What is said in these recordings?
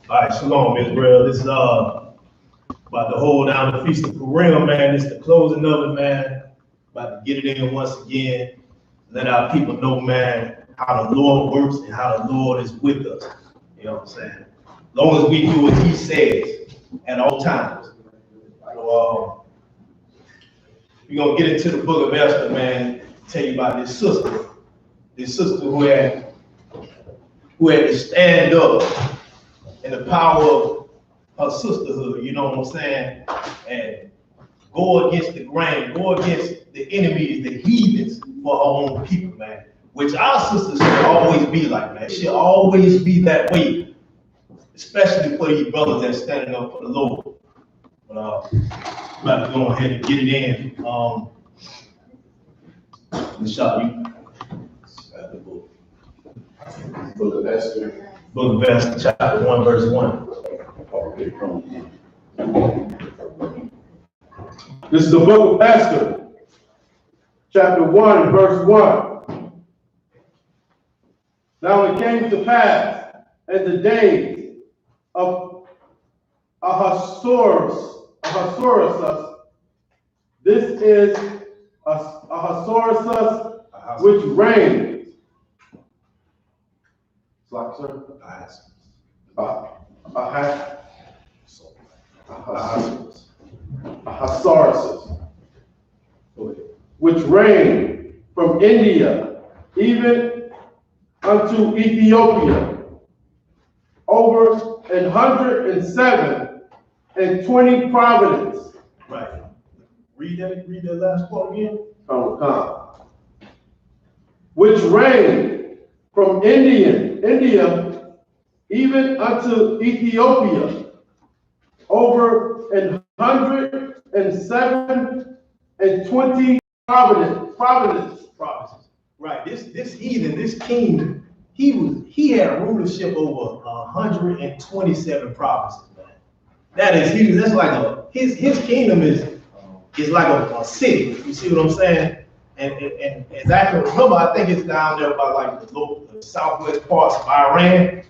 All right, shalom, Israel. This is about to hold down the Feast of Purim, man. This is the closing of it, man. About to get it in once again. Let our people know, man, how the Lord works and how the Lord is with us. You know what I'm saying? As long as we do what he says at all times. So, we're going to get into the book of Esther, man. Tell you about this sister who had to stand up in the power of her sisterhood, you know what I'm saying? And go against the grain, go against the enemies, the heathens for her own people, man. Which our sisters should always be like, man. It should always be that way. Especially for these brothers that's standing up for the Lord. But I'm about to go ahead and get it in. Michelle, you got the book. Book of Esther. Book of Esther, chapter 1, verse 1. This is the book of Esther, chapter 1, verse 1. Now it came to pass in the days of Ahasuerus, this is Ahasuerus, which reigned. Ahasuerus, which reigned from India even unto Ethiopia, over 107 provinces. Right. Read that last part again. Which reigned from India even unto Ethiopia, over 107 provinces. Right. This heathen, this king, he had rulership over 127 provinces, man. That is huge. That's like his kingdom is like a city. You see what I'm saying? And exactly, remember, I think it's down there by like the southwest parts of Iran,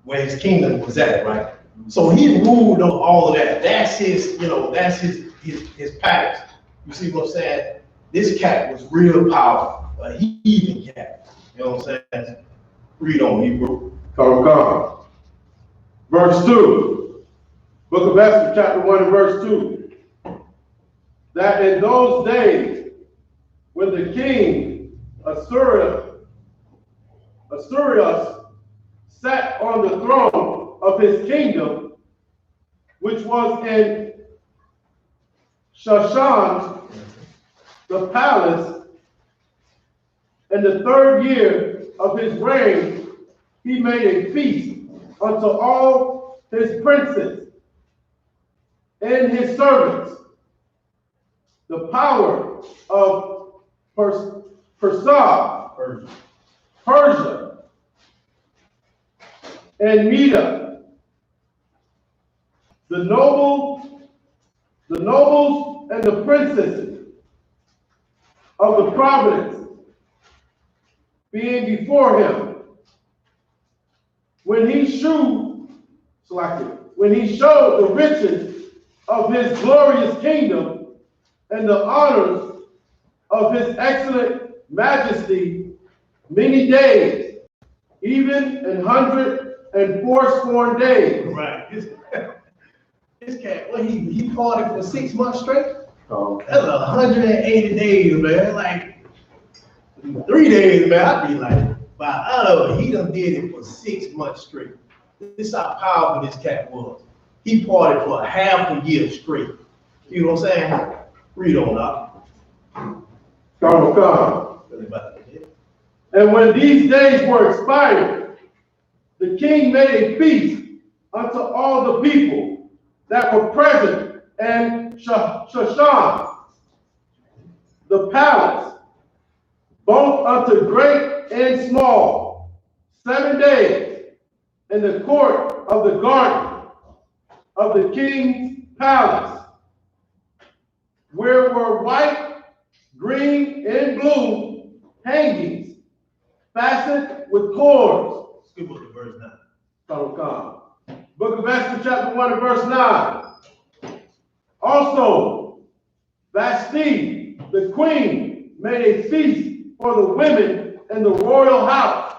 where his kingdom was at, right? So he ruled over all of that. That's his, that's his palace. You see what I'm saying? This cat was real powerful, a heathen cat. You know what I'm saying? Read on, Hebrew. Come. Verse 2. Book of Esther, chapter 1 and verse 2. That in those days, when the king Ahasuerus sat on the throne of his kingdom, which was in Shushan, the palace, in the 3rd year of his reign, he made a feast unto all his princes and his servants. The power of Persia, and Media, the nobles and the princesses of the province being before him, when he showed the riches of his glorious kingdom and the honors of his excellent majesty, many days, even 180 days. Right. This cat, he partied for 6 months straight? Oh. That's 180 days, man. Like 3 days, man. I'd be like, wow, I don't know. He done did it for 6 months straight. This is how powerful this cat was. He partied for half a year straight. You know what I'm saying? Read on up. Come. And when these days were expired, the king made a feast unto all the people that were present in Shushan, the palace, both unto great and small, 7 days, in the court of the garden of the king's palace, where were white green and blue hangings, fastened with cords. Skip up to verse 9. Book of Esther, chapter 1 and verse 9. Also, Vashti, the queen, made a feast for the women in the royal house,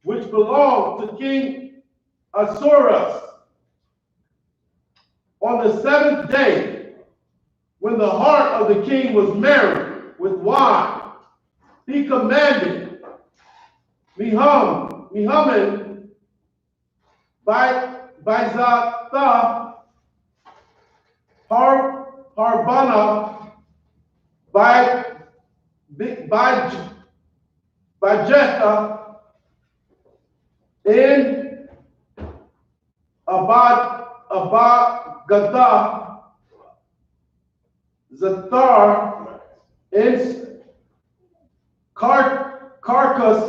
which belonged to King Ahasuerus. On the 7th day, when the heart of the king was merry with wine, he commanded Mehuman, Bizatha, Harbana, Bajetta, and Abagada, Zathar, and Carcass,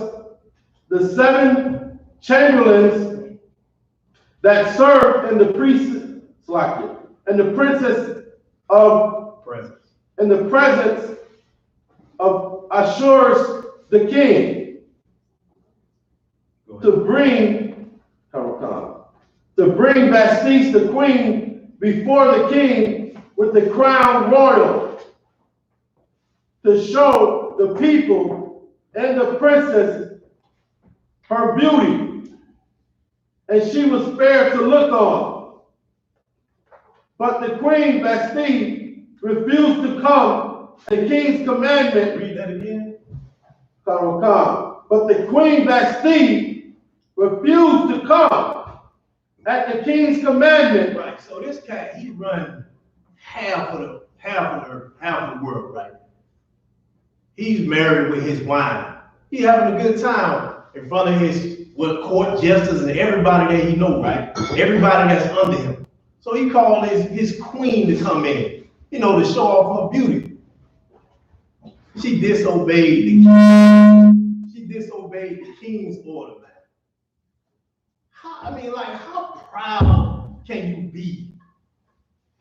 the 7 chamberlains that served in the presence of Ashur's the king, to bring Vashti the queen before the king with the crown royal, to show the people and the princess her beauty, and she was fair to look on. But the queen Vashti refused to come at the king's commandment. Read that again. But the queen Vashti refused to come at the king's commandment. Right. So this cat, he run half of the world, right? He's married with his wine. He having a good time in front of his court jesters and everybody that he know, right? Everybody that's under him. So he called his queen to come in, to show off her beauty. She disobeyed the king's order, man. How proud can you be?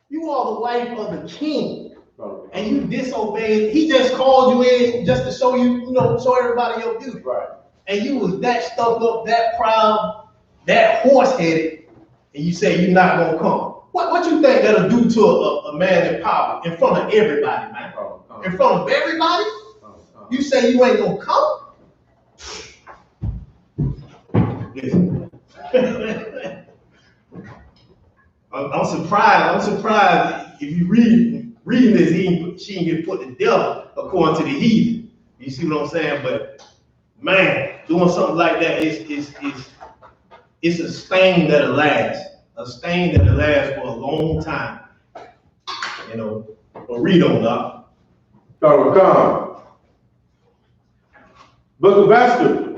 You are the wife of the king, and you disobeyed. He just called you in just to show show everybody your beauty. Right. And you was that stuck up, that proud, that horse-headed, and you say you're not gonna come. What you think that'll do to a man in power in front of everybody, man? In front of everybody? You say you ain't gonna come? Listen. I'm surprised if you reading this, she didn't get put to death according to the heathen. You see what I'm saying? But man, doing something like that is a stain that'll last. A stain that'll last for a long time. But read on up. Book of Esther,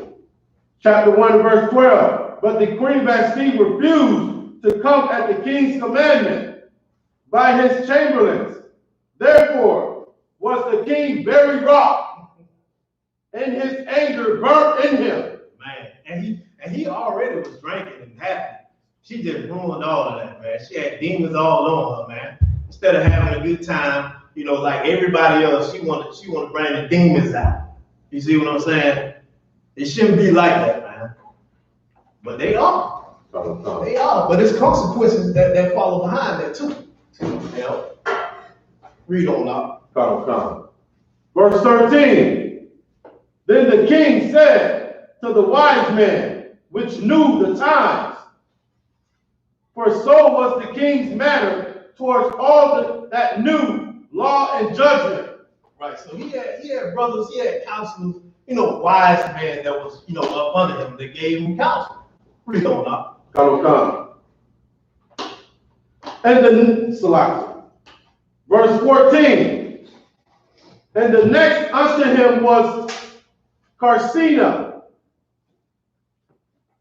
chapter 1, verse 12. But the queen Vashti refused to come at the king's commandment by his chamberlains. Therefore was the king very wroth, and his anger burnt in him. Man, and he already was drinking and happy. She just ruined all of that, man. She had demons all on her, man. Instead of having a good time, like everybody else, she wanted to bring the demons out. You see what I'm saying? It shouldn't be like that, man. But they are. They are. But there's consequences that follow behind that too. Read on up. Verse 13. Then the king said to the wise men, which knew the times, for so was the king's manner towards all that knew law and judgment. Right. So he had brothers, he had counselors, wise men that was, up under him that gave him counsel. Read on up. And the verse 14. And the next unto him was Carcina,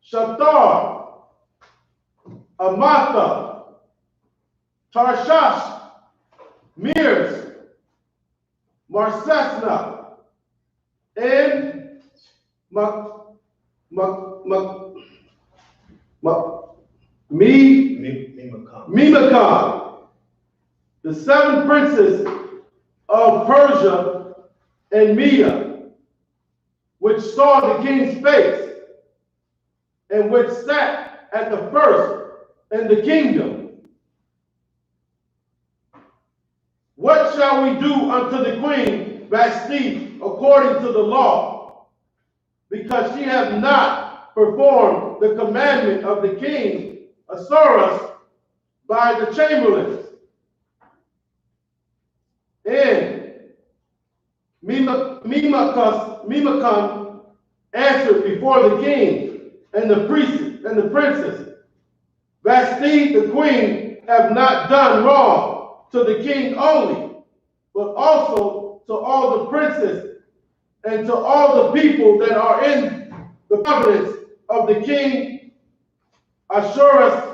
Shatar, Amatha, Tarshash, Mears, Marsesna, and Memucan, the 7 princes of Persia and Media, which saw the king's face, and which sat at the first in the kingdom. What shall we do unto the queen Vashti according to the law? Because she hath not performed the commandment of the king Ahasuerus by the chamberlains. And Memucan answered before the king and the princess, Vashti the queen have not done wrong to the king only, but also to all the princes and to all the people that are in the province of the king Ahasuerus.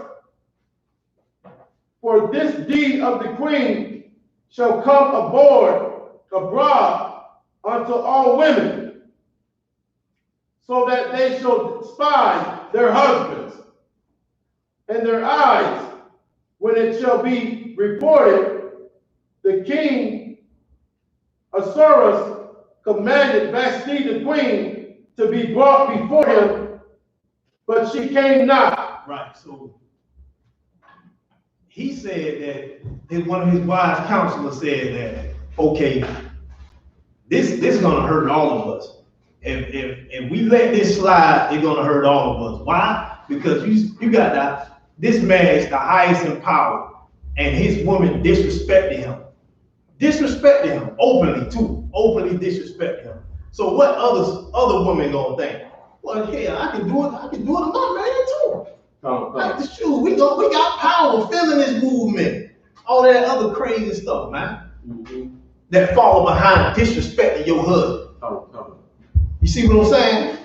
For this deed of the queen shall come abroad unto all women, so that they shall despise their husbands and their eyes when it shall be reported, the king Ahasuerus commanded Vashti the queen to be brought before him, but she came not. Right, so he said that one of his wise counselors said that, okay, this is gonna hurt all of us. If we let this slide, it's gonna hurt all of us. Why? Because you got that this man is the highest in power, and his woman disrespected him. Disrespected him openly too. Openly disrespected him. So what other women gonna think? Well, hell, I can do it to my man too. Like the shoes, we got power, feminist movement, all that other crazy stuff, man. That follow behind disrespecting your husband. You see what I'm saying?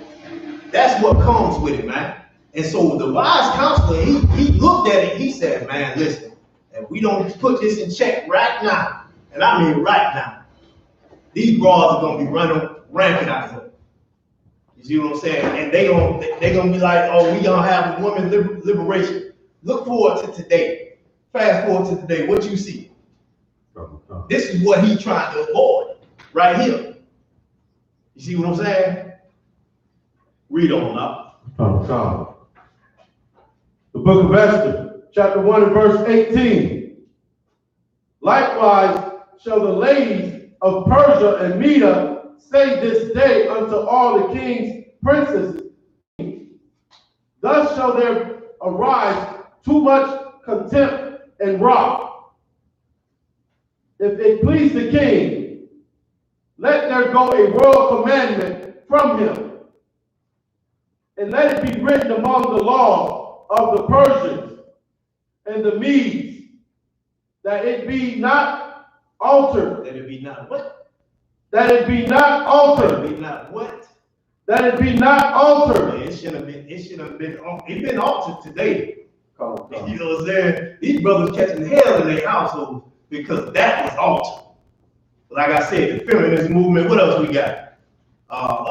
That's what comes with it, man. And so the wise counselor, he looked at it, he said, man, listen, if we don't put this in check right now, and I mean right now, these broads are gonna be running rampant out here. You see what I'm saying? And they gonna be like, oh, we gonna have a women's liberation. Look forward to today. Fast forward to today. What you see? This is what he's trying to avoid right here. You see what I'm saying? Read on up. The book of Esther, chapter 1 and verse 18. Likewise shall the ladies of Persia and Media say this day unto all the king's princes, thus shall there arise too much contempt and wrath. If it please the king, let there go a royal commandment from him, and let it be written among the law of the Persians and the Medes, that it be not altered. That it be not what? That it be not altered. That it be not what? That it be not altered. Man, it should have been altered today. You know what I'm saying? These brothers catching hell in their households because that was altered. Like I said, the feminist movement, what else we got?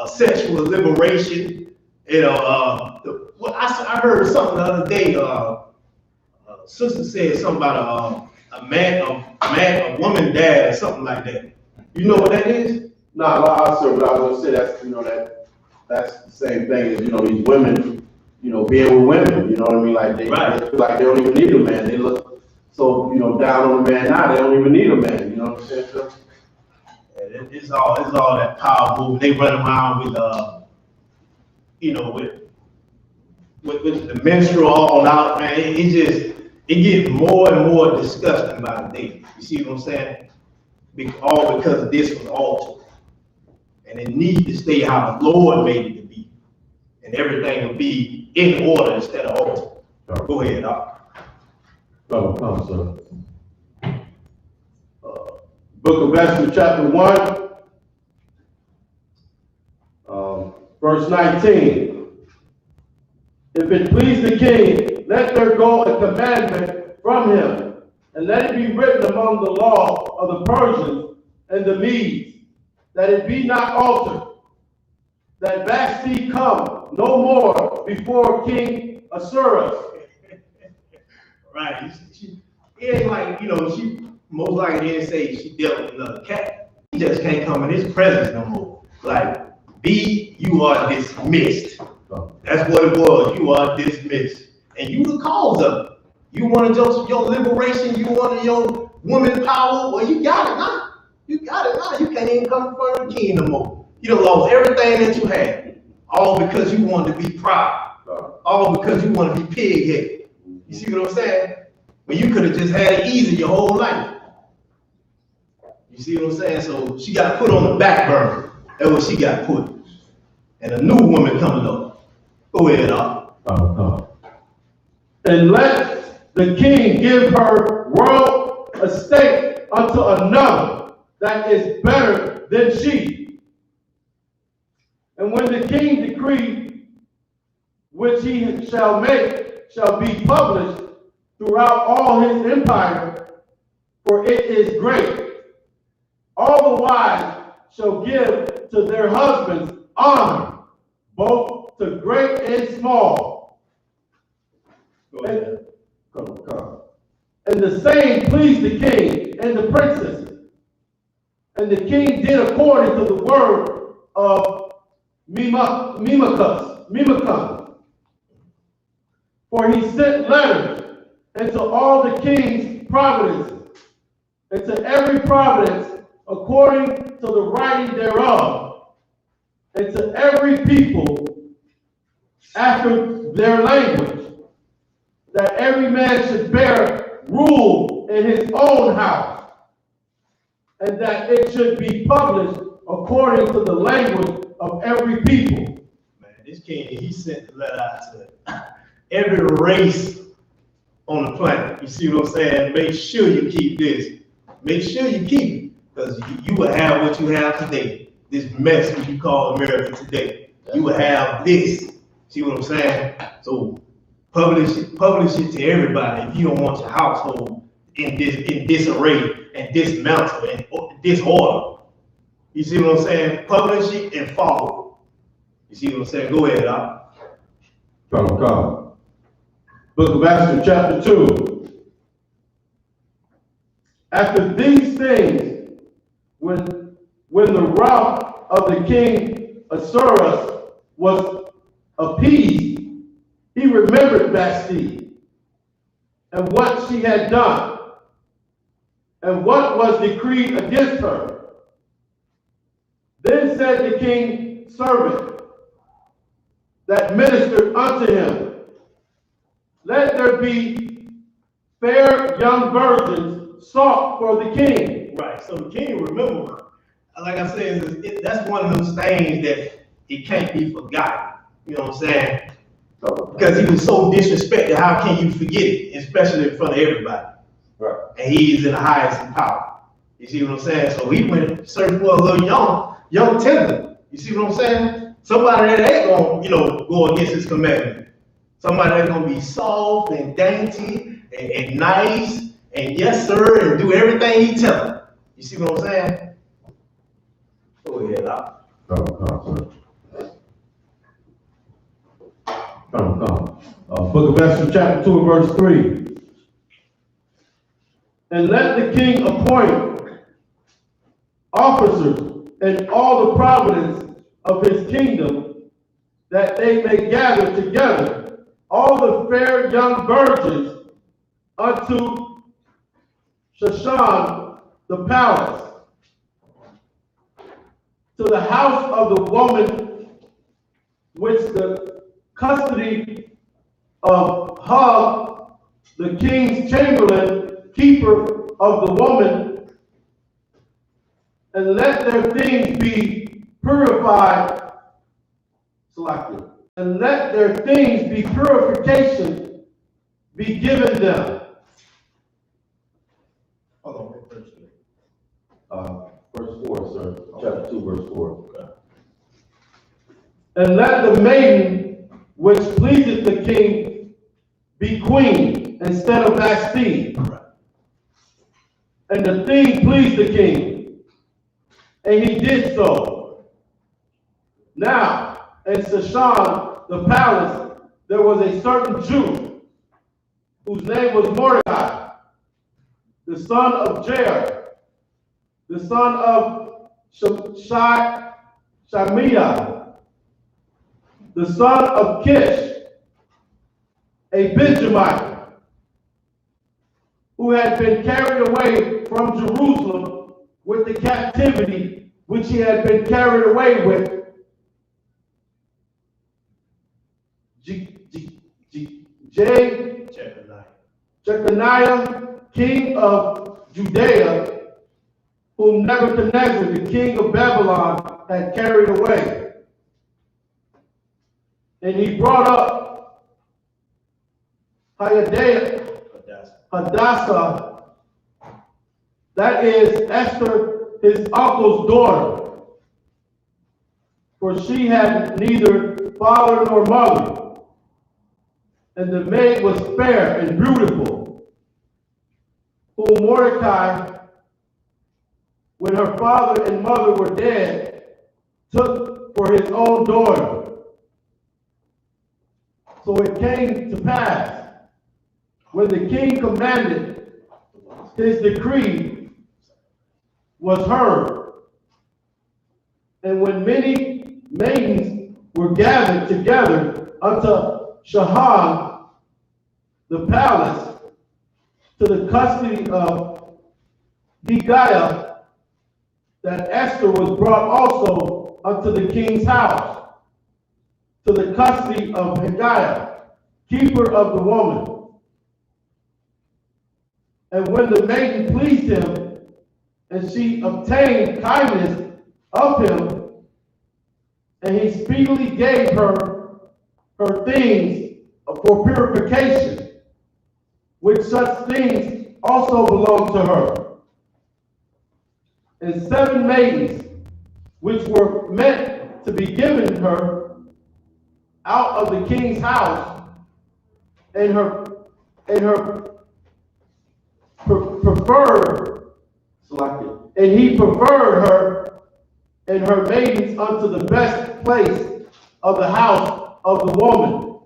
Sexual liberation, you know, I heard something the other day, sister said something about a woman dad or something like that. You know what that is? No, I was gonna say that's the same thing as, these women, being with women, you know what I mean? Like they feel like they don't even need a man. They look so, down on the man now, they don't even need a man, you know what I'm saying? So, it's all that power move. They run around with the menstrual all out, man. It gets more and more disgusting by the day. You see what I'm saying? All because this was altered. And it needs to stay how the Lord made it to be. And everything will be in order instead of altered. Go ahead, Doc. Book of Esther, chapter 1, verse 19. If it please the king, let there go a commandment from him, and let it be written among the law of the Persians and the Medes, that it be not altered, that Vashti come no more before King Ahasuerus. Right. It ain't like, she most likely didn't say she dealt with another cat. He just can't come in his presence no more. Like, B, you are dismissed. That's what it was. You are dismissed. And you the cause of it. You wanted your liberation, you wanted your woman power. Well, you got it now. You got it now. You can't even come in front of the king no more. You done lost everything that you had. All because you wanted to be proud. All because you want to be pig-headed. You see what I'm saying? But you could have just had it easy your whole life. You see what I'm saying? So she got put on the back burner. That's what she got put. And a new woman coming up. Go ahead, And let the king give her royal estate unto another that is better than she. And when the king decree which he shall make shall be published throughout all his empire, for it is great. All the wives shall give to their husbands honor, both to great and small. And the same pleased the king and the princesses. And the king did according to the word of Mimacus. For he sent letters into all the king's provinces, and to every province according to the writing thereof, and to every people after their language, that every man should bear rule in his own house, and that it should be published according to the language of every people. Man, this king, he sent the letter out to every race on the planet. You see what I'm saying? Make sure you keep this. Make sure you keep it, because you will have what you have today. This mess that you call America today. You will have this. See what I'm saying? So publish it to everybody if you don't want your household in disarray and dismantle and disorder. You see what I'm saying? Publish it and follow it. You see what I'm saying? Go ahead, Come. Book of Esther, chapter 2. After these things, when the wrath of the king Ahasuerus was appeased, he remembered Vashti and what she had done, and what was decreed against her. Then said the king's servant that ministered unto him, let there be fair young virgins sought for the king. Right, so the king remember, like I said, that's one of those things that it can't be forgotten. You know what I'm saying? Because he was so disrespected, how can you forget it? Especially in front of everybody. Right. And he's in the highest in power. You see what I'm saying? So he went searching for a little young tender. You see what I'm saying? Somebody that ain't gonna, go against his commandment. Somebody that's gonna be soft and dainty and nice and yes sir and do everything he tell him. You see what I'm saying? Go ahead, Book of Esther, chapter 2, verse 3. And let the king appoint officers in all the provinces of his kingdom, that they may gather together all the fair young virgins unto Shushan the palace, to the house of the woman which the custody of Hug, the king's chamberlain, keeper of the woman, and let their things be purified, selected, and let their things be purification be given them. Hold on, Verse 4, sir. Chapter 2, verse 4. And let the maiden which pleaseth the king be queen instead of Vashti. And the thing pleased the king, and he did so. Now, in Shushan the palace, there was a certain Jew, whose name was Mordecai, the son of Jair, the son of Shemiah, the son of Kish, a Benjamite, who had been carried away from Jerusalem with the captivity which he had been carried away with. Jeconiah, king of Judea, whom Nebuchadnezzar, the king of Babylon, had carried away. And he brought up Hadassah, that is Esther, his uncle's daughter, for she had neither father nor mother. And the maid was fair and beautiful, whom Mordecai, when her father and mother were dead, took for his own daughter. So it came to pass, when the king commanded, his decree was heard. And when many maidens were gathered together unto Shahan, the palace, to the custody of Hegiah, that Esther was brought also unto the king's house, to the custody of Hegiah, keeper of the woman. And when the maiden pleased him, and she obtained kindness of him, and he speedily gave her things for purification, which such things also belonged to her. And 7 maidens, which were meant to be given her out of the king's house, and he preferred her and her maidens unto the best place of the house of the woman.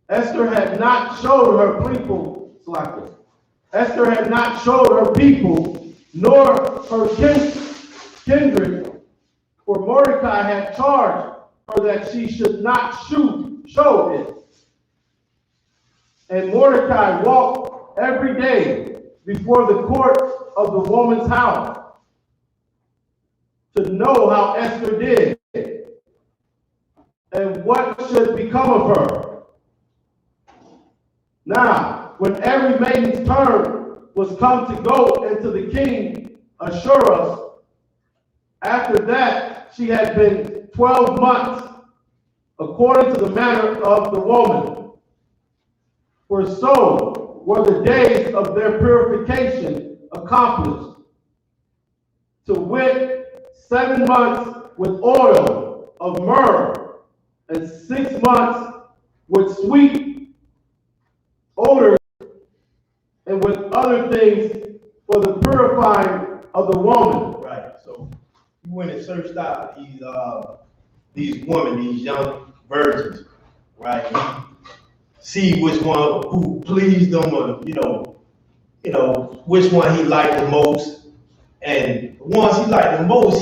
Esther had not showed her people, Esther had not showed her people, nor her kindred, for Mordecai had charged her that she should not show it. And Mordecai walked every day before the court of the woman's house to know how Esther did and what should become of her. Now, when every maiden's turn was come to go into the king Ahasuerus, after that she had been 12 months, according to the manner of the woman. For so were the days of their purification accomplished, to wit, 7 months with oil of myrrh, and 6 months with sweet odors, and with other things for the purifying of the woman. Right. So you went and searched out these women, these young virgins, right? See which one who pleased them, or which one he liked the most. And the ones he liked the most,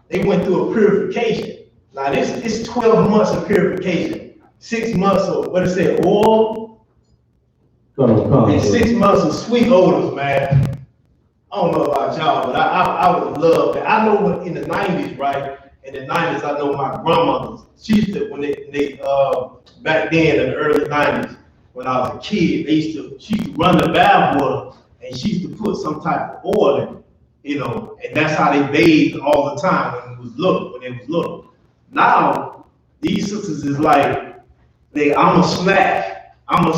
they went through a purification. Now it's 12 months of purification, 6 months of oil, and 6 months of sweet odors, man. I don't know about y'all, but I would love that. I know when in the 90s, right? In the 90s, I know my grandmothers, she used to, when they back then in the early 90s, when I was a kid, she used to run the bath water, and she used to put some type of oil in it, and that's how they bathed all the time when it was little. Now, these sisters is like, I'm a snack.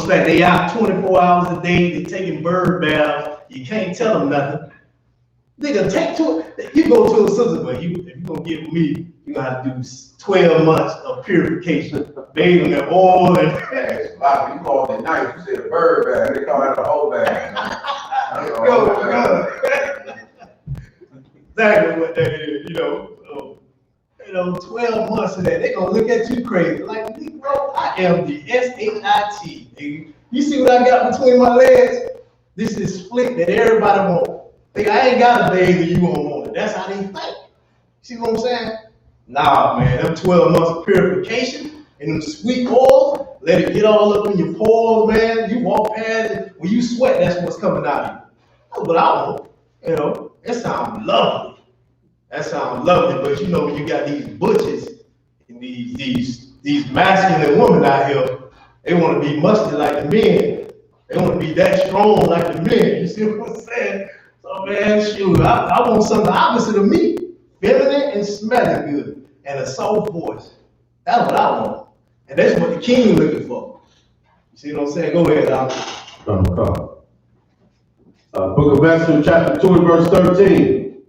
They out 24 hours a day, they taking bird baths, you can't tell them nothing. You go to a sister, but if you're gonna get with me, you're gonna have to do 12 months of purification, bathing in oil and You call it night, you said a bird bath, they call it a whole bath. Exactly what that is, 12 months of that, they're gonna look at you crazy. Like, bro, I am the SHIT, nigga. You see what I got between my legs? This is split that everybody wants. I ain't got a bathe and you won't want it. woman. That's how they think. See what I'm saying? Nah, man, them 12 months of purification and them sweet oils, let it get all up in your pores, man. You walk past it, when you sweat, that's what's coming out of you. That's what I want. You know, that sounds lovely. That sounds lovely, but you know, when you got these butches and these masculine women out here, they want to be musty like the men. They want to be that strong like the men. You see what I'm saying? So man, shoot, I want something opposite of me. Feminine and smelling good. And a soft voice. That's what I want. And that's what the king looking for. You see what I'm saying? Go ahead, Doc. Book of Esther, chapter 2 and verse 13.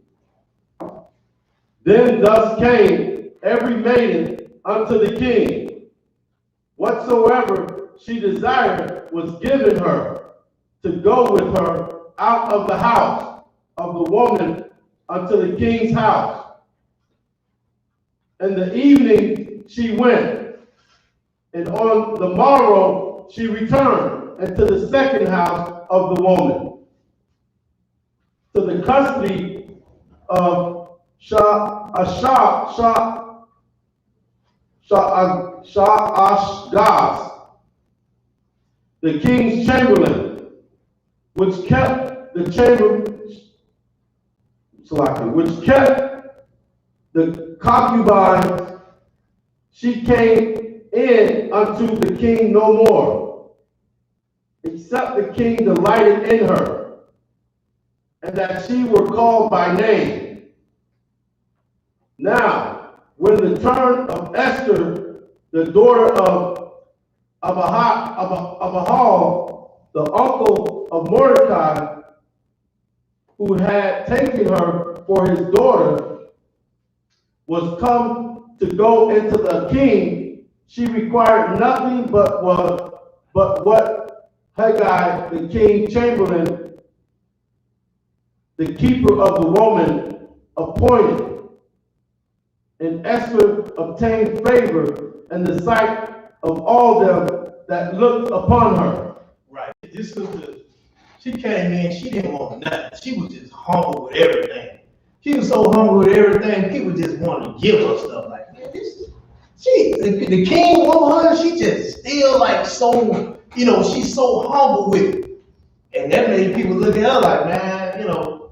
Then thus came every maiden unto the king. Whatsoever she desired was given her, to go with her out of the house of the woman unto the king's house. In the evening she went, and on the morrow she returned into the second house of the woman, to the custody of Sha'ashgaz, the king's chamberlain, which kept the the concubines. She came in unto the king no more, except the king delighted in her, and that she were called by name. Now, when the turn of Esther, the daughter of Abihal, the uncle of Mordecai, who had taken her for his daughter, was come to go into the king, she required nothing but what Haggai, the king chamberlain, the keeper of the woman, appointed. And Esther obtained favor in the sight of all them that looked upon her. Right. This was she came in, she didn't want nothing. She was just humble with everything. She was so humble with everything, people just wanted to give her stuff like, man, the king over her, she just still like so, you know, she's so humble with it. And that made people look at her like, man, you know,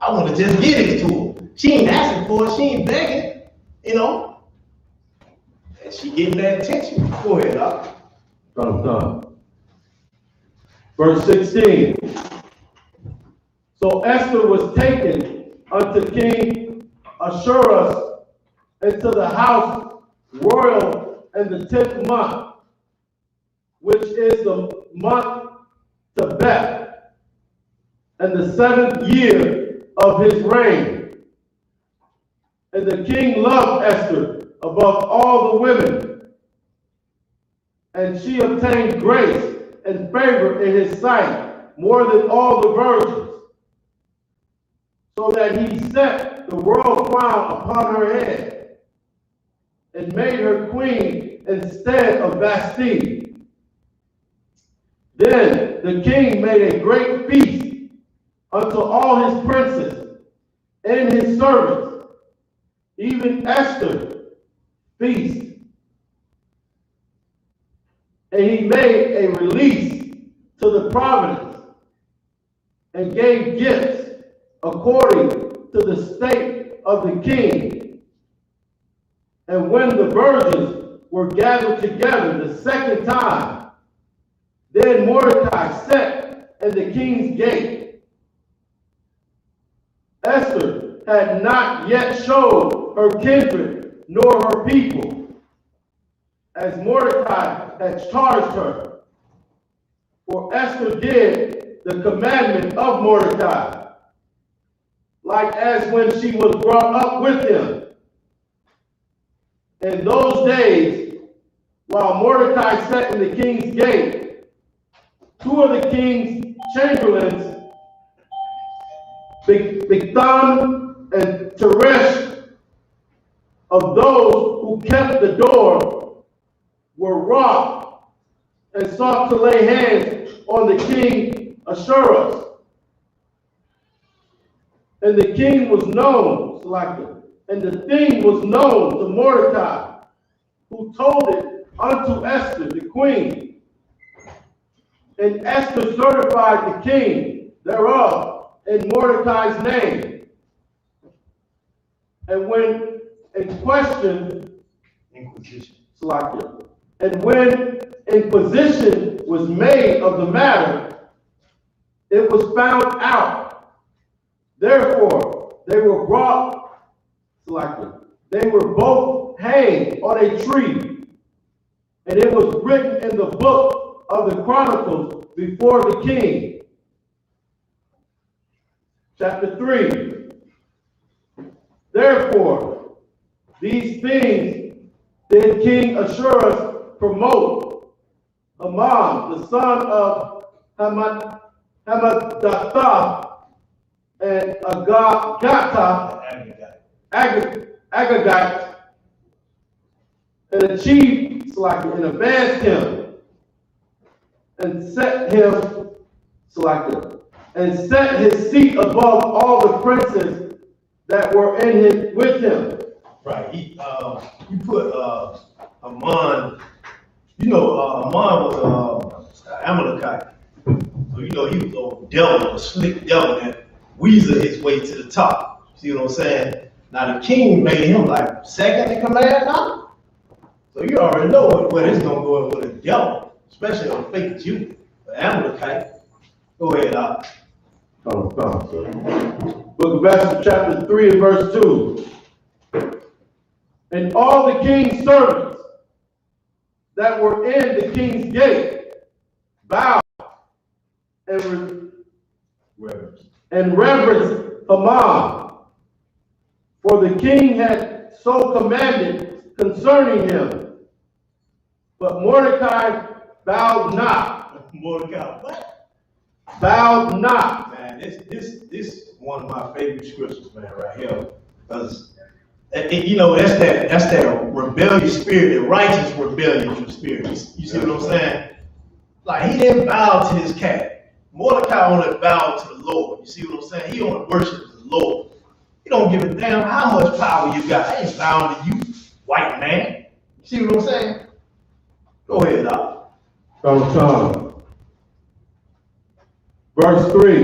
I want to just give it to her. She ain't asking for it, she ain't begging, you know. And she getting that attention. Go ahead, Doc. Verse 16. So Esther was taken unto King Ahasuerus into the house royal in the 10th month, which is the month Tebeth, and the 7th year of his reign. And the king loved Esther above all the women, and she obtained grace and favor in his sight more than all the virgins, so that he set the royal crown upon her head, and made her queen instead of Vashti. Then the king made a great feast unto all his princes and his servants, even Esther feast. And he made a release to the province, and gave gifts according to the state of the king. And when the virgins were gathered together the second time, then Mordecai sat at the king's gate. Esther had not yet showed her kindred nor her people, as Mordecai had charged her. For Esther did the commandment of Mordecai, like as when she was brought up with him. In those days, while Mordecai sat in the king's gate, two of the king's chamberlains, Bigthan and Teresh, of those who kept the door, were wroth and sought to lay hands on the king Ahasuerus. And the king was known, Selected, and the thing was known to Mordecai, who told it unto Esther, the queen. And Esther certified the king thereof in Mordecai's name. And when in question, Inquisition. Selected, and when inquisition was made of the matter, it was found out. Therefore, they were brought, Selected, they were both hanged on a tree, and it was written in the book of the Chronicles before the king. Chapter 3. Therefore, these things did King Ahasuerus promote Haman, the son of Hammedatha, and Agagite, and achieved, Selected, and advanced him, and set him, Selected, and set his seat above all the princes that were in his with him. Right. You put Haman. You know, Haman was an Amalekite. So you know he was a devil, a slick devil that weasel his way to the top. See what I'm saying? Now the king made him like second in command now. So you already know where this gonna go with a devil, especially a fake Jew, an Amalekite. Go ahead, Doc. Book of Esther, chapter 3 and verse 2. And all the king's servants that were in the king's gate bowed and reverenced Haman, for the king had so commanded concerning him. But Mordecai bowed not. Mordecai, what? Bowed not. Man, this is one of my favorite scriptures, man, right here. Because you know, that's that rebellious spirit, the righteous rebellious spirit. You see what I'm saying? Like he didn't bow to his cat. Mordecai only bowed to the Lord. You see what I'm saying? He only worships the Lord. He don't give a damn how much power you got. I ain't bowing to you, white man. You see what I'm saying? Go ahead, Doc. Verse 3.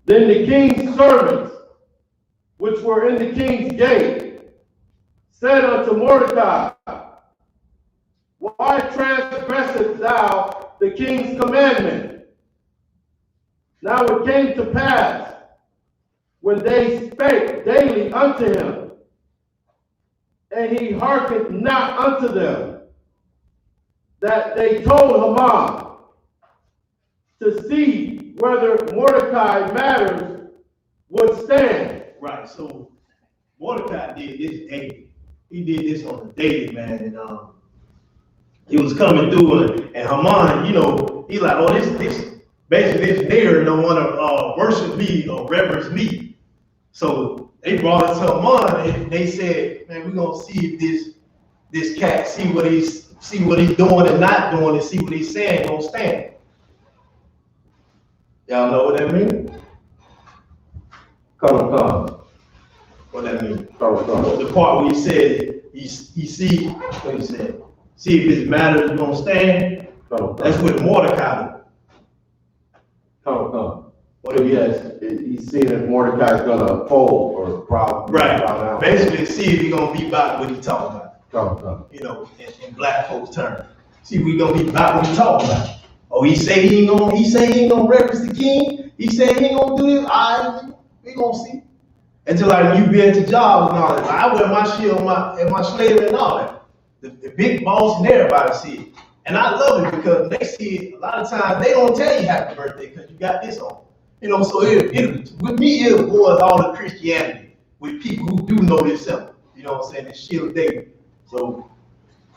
Then the king's servants, which were in the king's gate, said unto Mordecai, why transgressest thou the king's commandment? Now it came to pass, when they spake daily unto him, and he hearkened not unto them, that they told Haman to see whether Mordecai matters would stand. Right, so Mordecai did this daily. He did this on the daily, man, and he was coming through, and Haman, you know, he like, oh, this basically this nigger don't want to worship me or reverence me. So they brought it to Haman, and they said, man, we're gonna see if this cat see what he's doing and not doing, and see what he's saying gonna stand. Y'all know what that means? Come. What that means? Come. The part where he said he see what he said. See if his matter is gonna stand. That's what Mordecai did. Come. What if he's seeing if Mordecai's gonna fold or problem? Right. Basically, see if he's gonna be about what he talking about. Come. You know, in black folks' terms. See if we gonna be about what he talking about. Oh, he say he ain't gonna reverence the king. He said he ain't gonna do this. We gonna see. And just like when you be at your job and all that, I wear my shield and my slavery and all that. The big boss and everybody see it. And I love it because they see it, a lot of times they don't tell you happy birthday because you got this on. You know, so with me, it avoids all the Christianity with people who do know this stuff. You know what I'm saying? This shield daily. So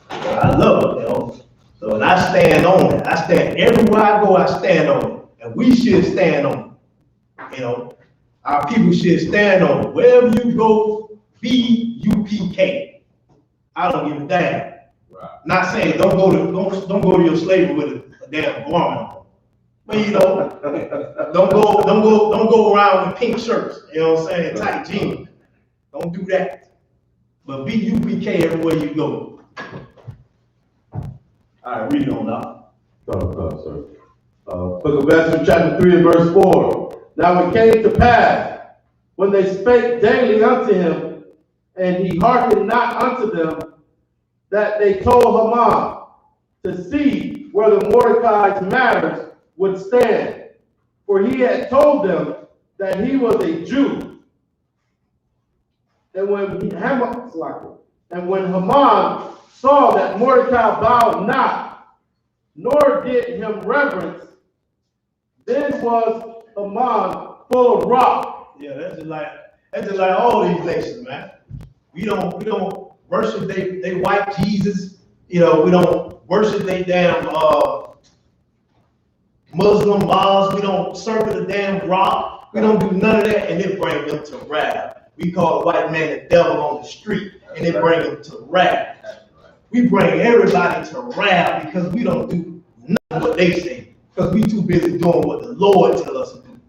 I love it, you know. So and I stand on it. I stand everywhere I go, I stand on it. And we should stand on it. You know, our people should stand on it. Wherever you go, be UPK. I don't give a damn. Right. Not saying don't go to your slavery with a damn garment on. But you know, don't go around with pink shirts, you know what I'm saying, tight jeans. Don't do that. But be UPK everywhere you go. All right, read on now. Sir. Book of Esther, chapter 3 and verse 4. Now it came to pass, when they spake daily unto him, and he hearkened not unto them, that they told Haman to see whether Mordecai's matters would stand. For he had told them that he was a Jew. And when Haman saw that Mordecai bowed not, nor did him reverence, then was Haman full of wrath. Yeah, that's just like all these nations, man. We don't worship they white Jesus. You know, we don't worship they damn Muslim laws. We don't circle the damn rock. We don't do none of that, and it bring them to wrath. We call the white man the devil on the street, and it bring them to wrath. We bring everybody to wrath because we don't do nothing what they say, because we too busy doing what the Lord tell us to do.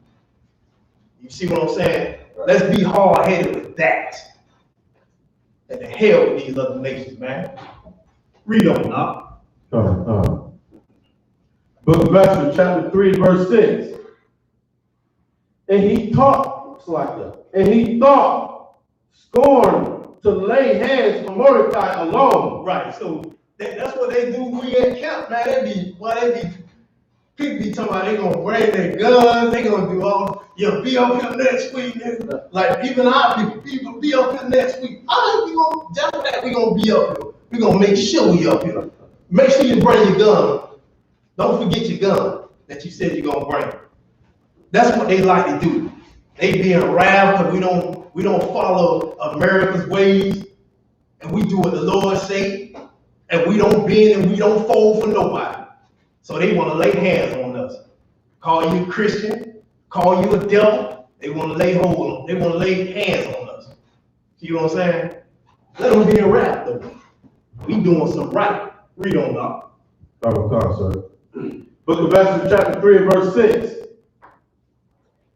You see what I'm saying? Let's be hard-headed with that. And the hell with these other nations, man. Read on now. Book of Esther, chapter 3, verse 6. And he thought scorn to lay hands on Mordecai alone. Right, so that's what they do. We at camp, man. People be talking about they gonna bring their guns, they gonna do all, you'll be up here next week, nigga. Like even our people be up here next week. Just for that we gonna be up here. We gonna make sure we up here. Make sure you bring your gun. Don't forget your gun that you said you're gonna bring. That's what they like to do. They be in wrath because we don't follow America's ways, and we do what the Lord say, and we don't bend and we don't fold for nobody. So they want to lay hands on us. Call you a Christian, call you a devil. They want to lay hands on us. See what I'm saying? Let them be in wrath though. We doing some right. Read on now. Sir. Book of Esther, chapter 3 and verse 6.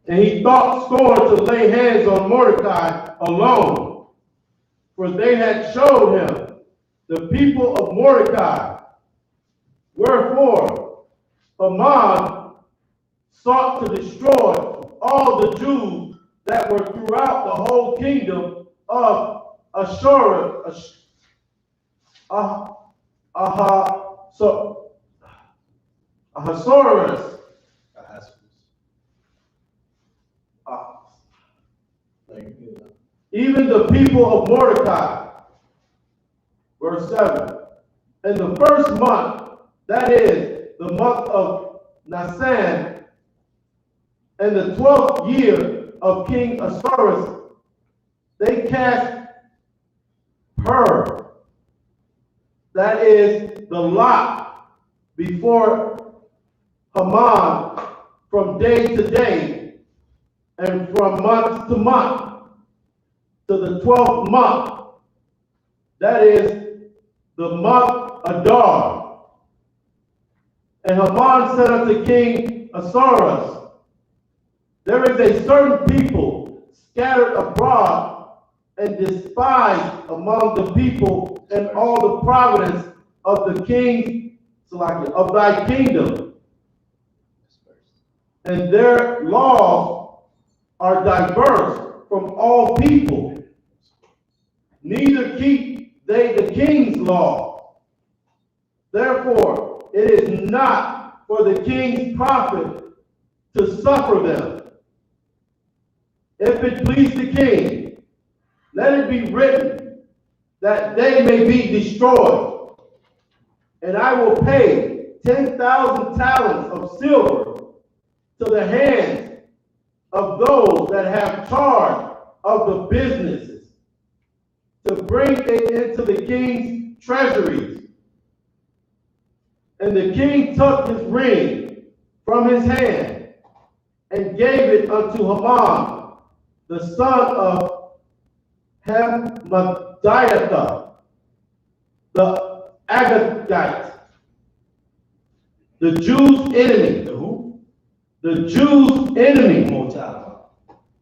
And he thought scorn to lay hands on Mordecai alone, for they had showed him the people of Mordecai. Wherefore, Haman sought to destroy all the Jews that were throughout the whole kingdom of Ahasuerus. Even the people of Mordecai. Verse 7. In the first month, that is the month of Nisan, in the 12th year of King Ahasuerus, they cast her, that is the lot, before Haman from day to day and from month to month, to the 12th month, that is the month Adar. And Haman said unto King Ahasuerus, there is a certain people scattered abroad and despised among the people in all the province of the kings of thy kingdom. And their laws are diverse from all people. Neither keep they the king's law. Therefore, it is not for the king's profit to suffer them. If it please the king, let it be written that they may be destroyed. And I will pay 10,000 talents of silver to the hands of those that have charge of the businesses, to bring it into the king's treasuries. And the king took his ring from his hand and gave it unto Haman, the son of Hammedatha, the Agagite, the Jews' enemy. The who? The Jews' enemy. One more time.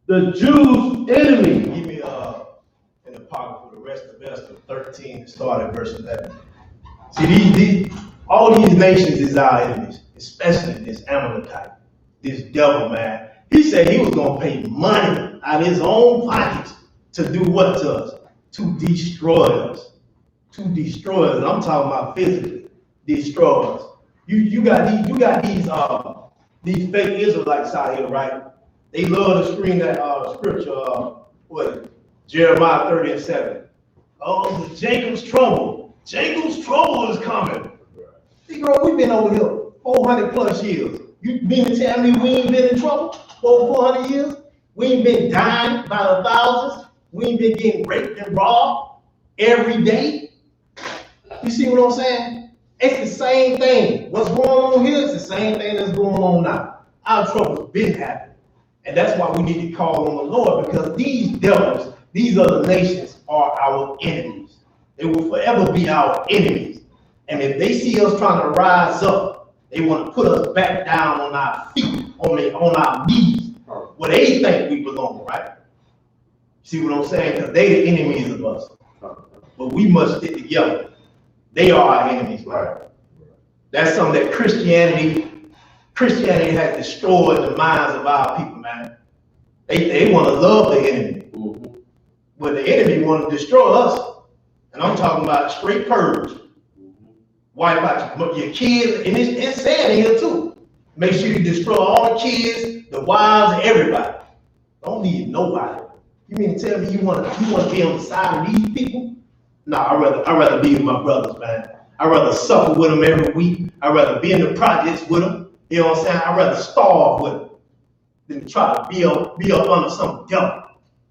The Jews' enemy. Give me an apocryphal for the rest of Esther 13 and start at verse 11. See, all these nations is our enemies, especially this Amalekite, this devil, man. He said he was going to pay money out of his own pockets to do what to us? To destroy us. To destroy us. I'm talking about physically destroy us. You got these fake Israelites out here, right? They love to scream that scripture, Jeremiah 30:7. Oh, the Jacob's trouble. Jacob's trouble is coming. See, bro, we've been over here 400 plus years. You mean to tell me we ain't been in trouble for 400 years? We ain't been dying by the thousands. We ain't been getting raped and robbed every day. You see what I'm saying? It's the same thing. What's going on here is the same thing that's going on now. Our trouble's been happening. And that's why we need to call on the Lord, because these devils, these other nations are our enemies. They will forever be our enemies. And if they see us trying to rise up, they want to put us back down on our feet, on our knees, where they think we belong, right? See what I'm saying? Because they the enemies of us. But we must stick together. They are our enemies, right? That's something that Christianity has destroyed the minds of our people, man. They want to love the enemy. But the enemy want to destroy us. And I'm talking about straight purge. Wipe out your kids, and it's sad here too. Make sure you destroy all the kids, the wives, and everybody. Don't need nobody. You mean to tell me you want to be on the side of these people? Nah, I'd rather be with my brothers, man. I'd rather suffer with them every week. I'd rather be in the projects with them. You know what I'm saying? I'd rather starve with them than try to be up under some devil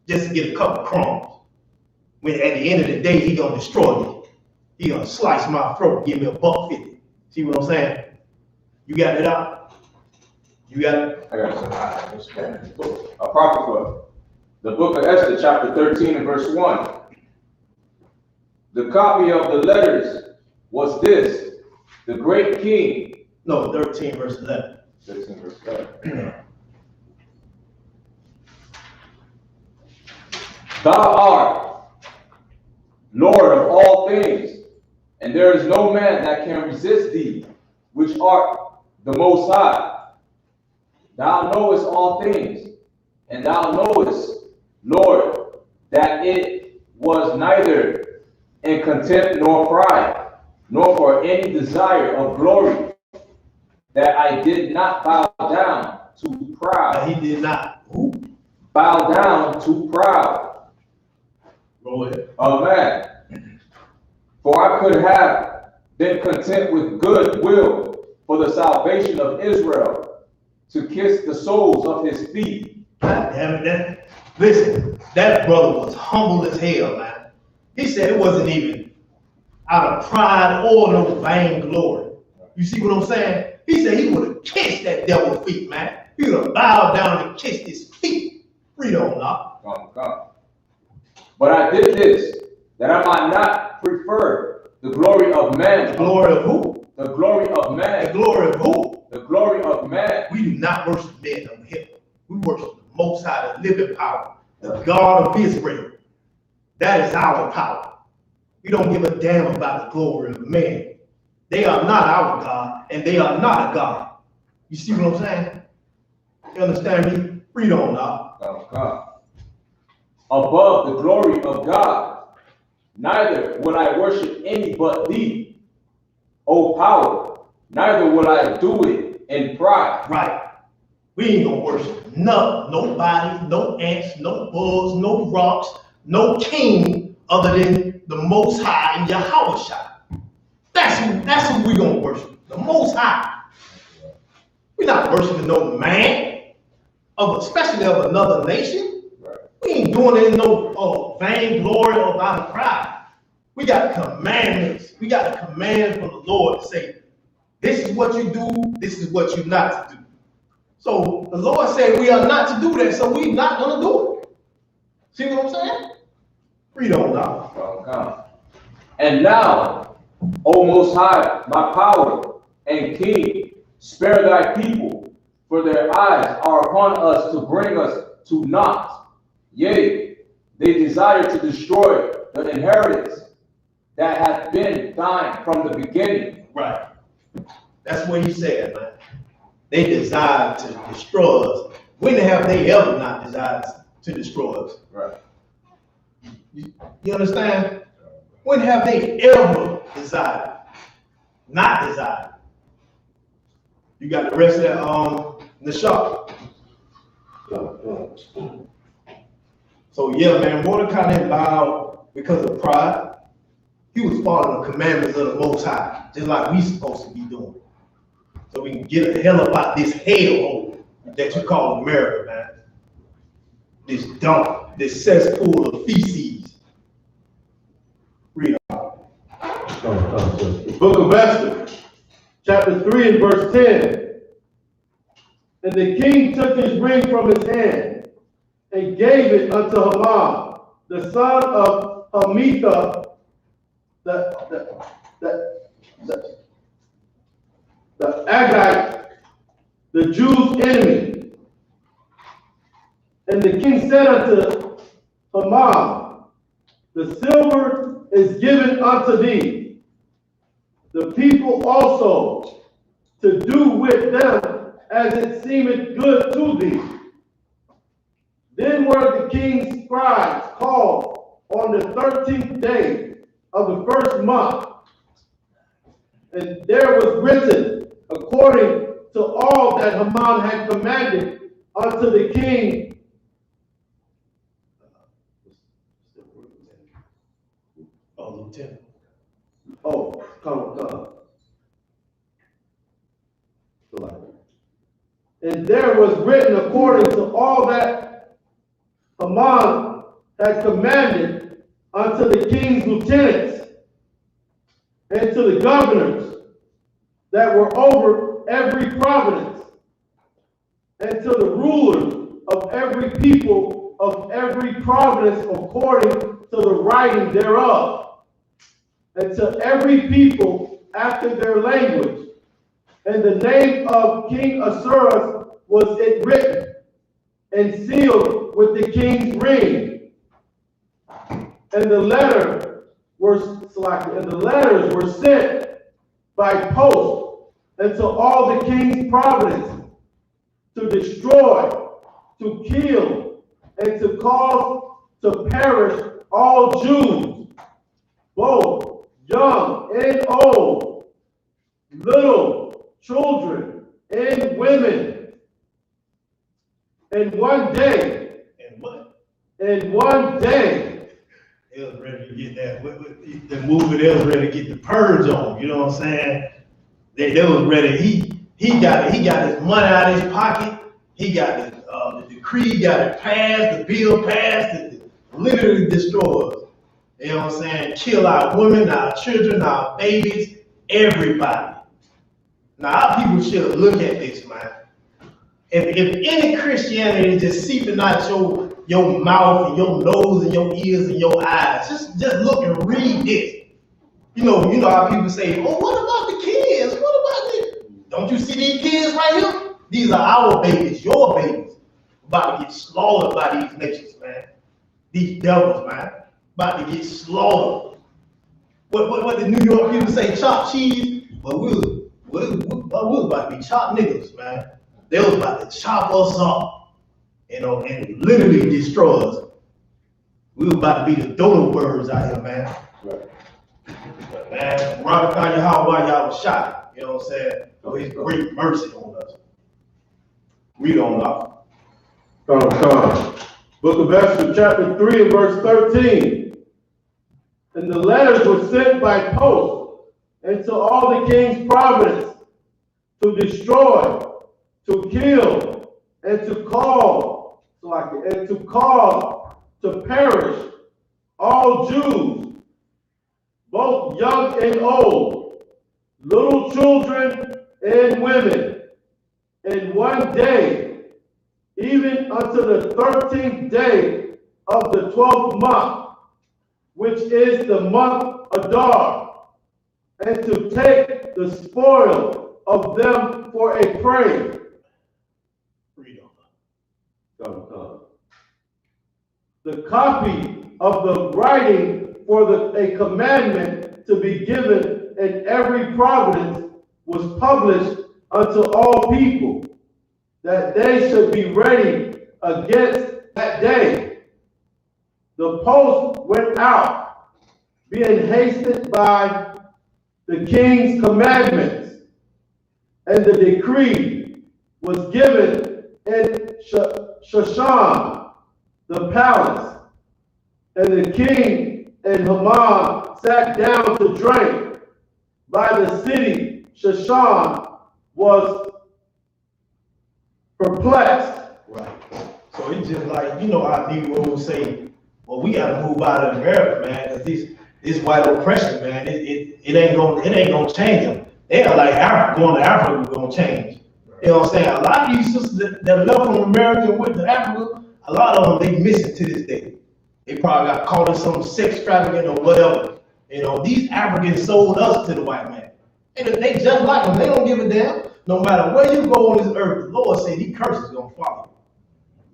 just to get a couple crumbs. When at the end of the day, he gonna destroy me. He gonna slice my throat, give me $1.50. See what I'm saying? You got it out? You got it? I got it. Apocrypha. The book of Esther, chapter 13 and verse 1. The copy of the letters was this: the great king. No, 13 verse 11. 13 verse 11. Thou art Lord of all things, and there is no man that can resist thee, which art the Most High. Thou knowest all things, and thou knowest, Lord, that it was neither in contempt nor pride, nor for any desire of glory, that I did not bow down to proud. He did not. Who? Bow down to proud. Go ahead. Of man. For I could have been content with good will for the salvation of Israel, to kiss the soles of his feet. God damn it. Listen, that brother was humble as hell, man. He said it wasn't even out of pride or no vainglory. You see what I'm saying? He said he would have kissed that devil's feet, man. He would have bowed down and kissed his feet. Read on now. Come. But I did this, that I might not prefer the glory of man. The glory of who? The glory of man. The glory of who? The glory of man. We do not worship men on here. We worship the Most High, the living power, the God of Israel. That is our power. We don't give a damn about the glory of man. They are not our God, and they are not a God. You see what I'm saying? You understand me? Read on now. Come. Above the glory of God, neither will I worship any but thee, O power, neither will I do it in pride. Right. We ain't gonna worship nobody, no ants, no bugs, no rocks, no king other than the Most High and Yahushua. That's who we gonna worship, the Most High. We're not worshiping no man, especially of another nation. We ain't doing it in no vainglory or out of pride. We got commandments. We got a command from the Lord to say, this is what you do, this is what you're not to do. So the Lord said we are not to do that, so we're not going to do it. See what I'm saying? Read on now. And now, O Most High, my power and King, spare thy people, For their eyes are upon us to bring us to naught. Yea, they desire to destroy the inheritance that hath been thine from the beginning. Right. That's what he said, man. They desire to destroy us. When have they ever not desired to destroy us? Right. You understand? When have they ever desired? Not desired. You got the rest of that Nashak. So yeah, man, Mordecai didn't bow because of pride. He was following the commandments of the Most High, just like we supposed to be doing. So we can get the hell about this hellhole that you call America, man. This dump, this cesspool of feces. Read on. The book of Esther, chapter 3 and verse 10. And the king took his ring from his hand and gave it unto Haman, the son of Hammedatha, the Agagite, the Jews' enemy. And the king said unto Haman, the silver is given unto thee, the people also, to do with them as it seemeth good to thee. Then were the king's scribes called on the 13th day of the first month, and there was written according to all that Haman had commanded unto the king. Lieutenant. Come. And there was written according to all that Haman had commanded unto the king's lieutenants and to the governors that were over every province, and to the rulers of every people of every province according to the writing thereof, and to every people after their language. And the name of King Ahasuerus was it written, and sealed with the king's ring. And the letters were sent by post into all the king's provinces, to destroy, to kill, and to cause to perish all Jews, both young and old, little children and women. And one day, they was ready to get that. The movement, they was ready to get the purge on. You know what I'm saying? They was ready. He got his money out of his pocket. He got the decree, got it passed, the bill passed, it literally destroys. You know what I'm saying? Kill our women, our children, our babies, everybody. Now our people should look at this, man. If any Christianity is just seeping out your mouth and your nose and your ears and your eyes, just look and read this. You know how people say, oh, what about the kids? What about this? Don't you see these kids right here? These are our babies, your babies, about to get slaughtered by these nations, man. These devils, man, about to get slaughtered. What the New York people say, chopped cheese? But we was about to be chopped niggas, man. They was about to chop us up, and literally destroy us. We was about to be the dodo birds out here, man. Right. But man, Rabbi Yahweh, y'all was shot. You know what I'm saying? For his great mercy on us. Read on up. Come. Book of Esther, chapter 3 and verse 13. And the letters were sent by post into all the king's provinces, to destroy, to kill, and to cause to perish all Jews, both young and old, little children and women. And one day, even unto the 13th day of the 12th month, which is the month Adar, and to take the spoil of them for a prey, The copy of the writing for a commandment to be given in every province was published unto all people, that they should be ready against that day. The post went out, being hasted by the king's commandments, and the decree was given in Shushan, the palace. And the king and Haman sat down to drink by the city. Shushan was perplexed. Right. So it's just like, you know how Negroes say, well, we gotta move out of America, man, because this white oppression, man, it ain't gonna change them. They are like Africa, going to Africa is gonna change. You know what I'm saying? A lot of these sisters that left from America and went to Africa, a lot of them, they missing to this day. They probably got caught in some sex trafficking or whatever. You know, these Africans sold us to the white man. And they just like them. They don't give a damn. No matter where you go on this earth, the Lord said these curses gonna follow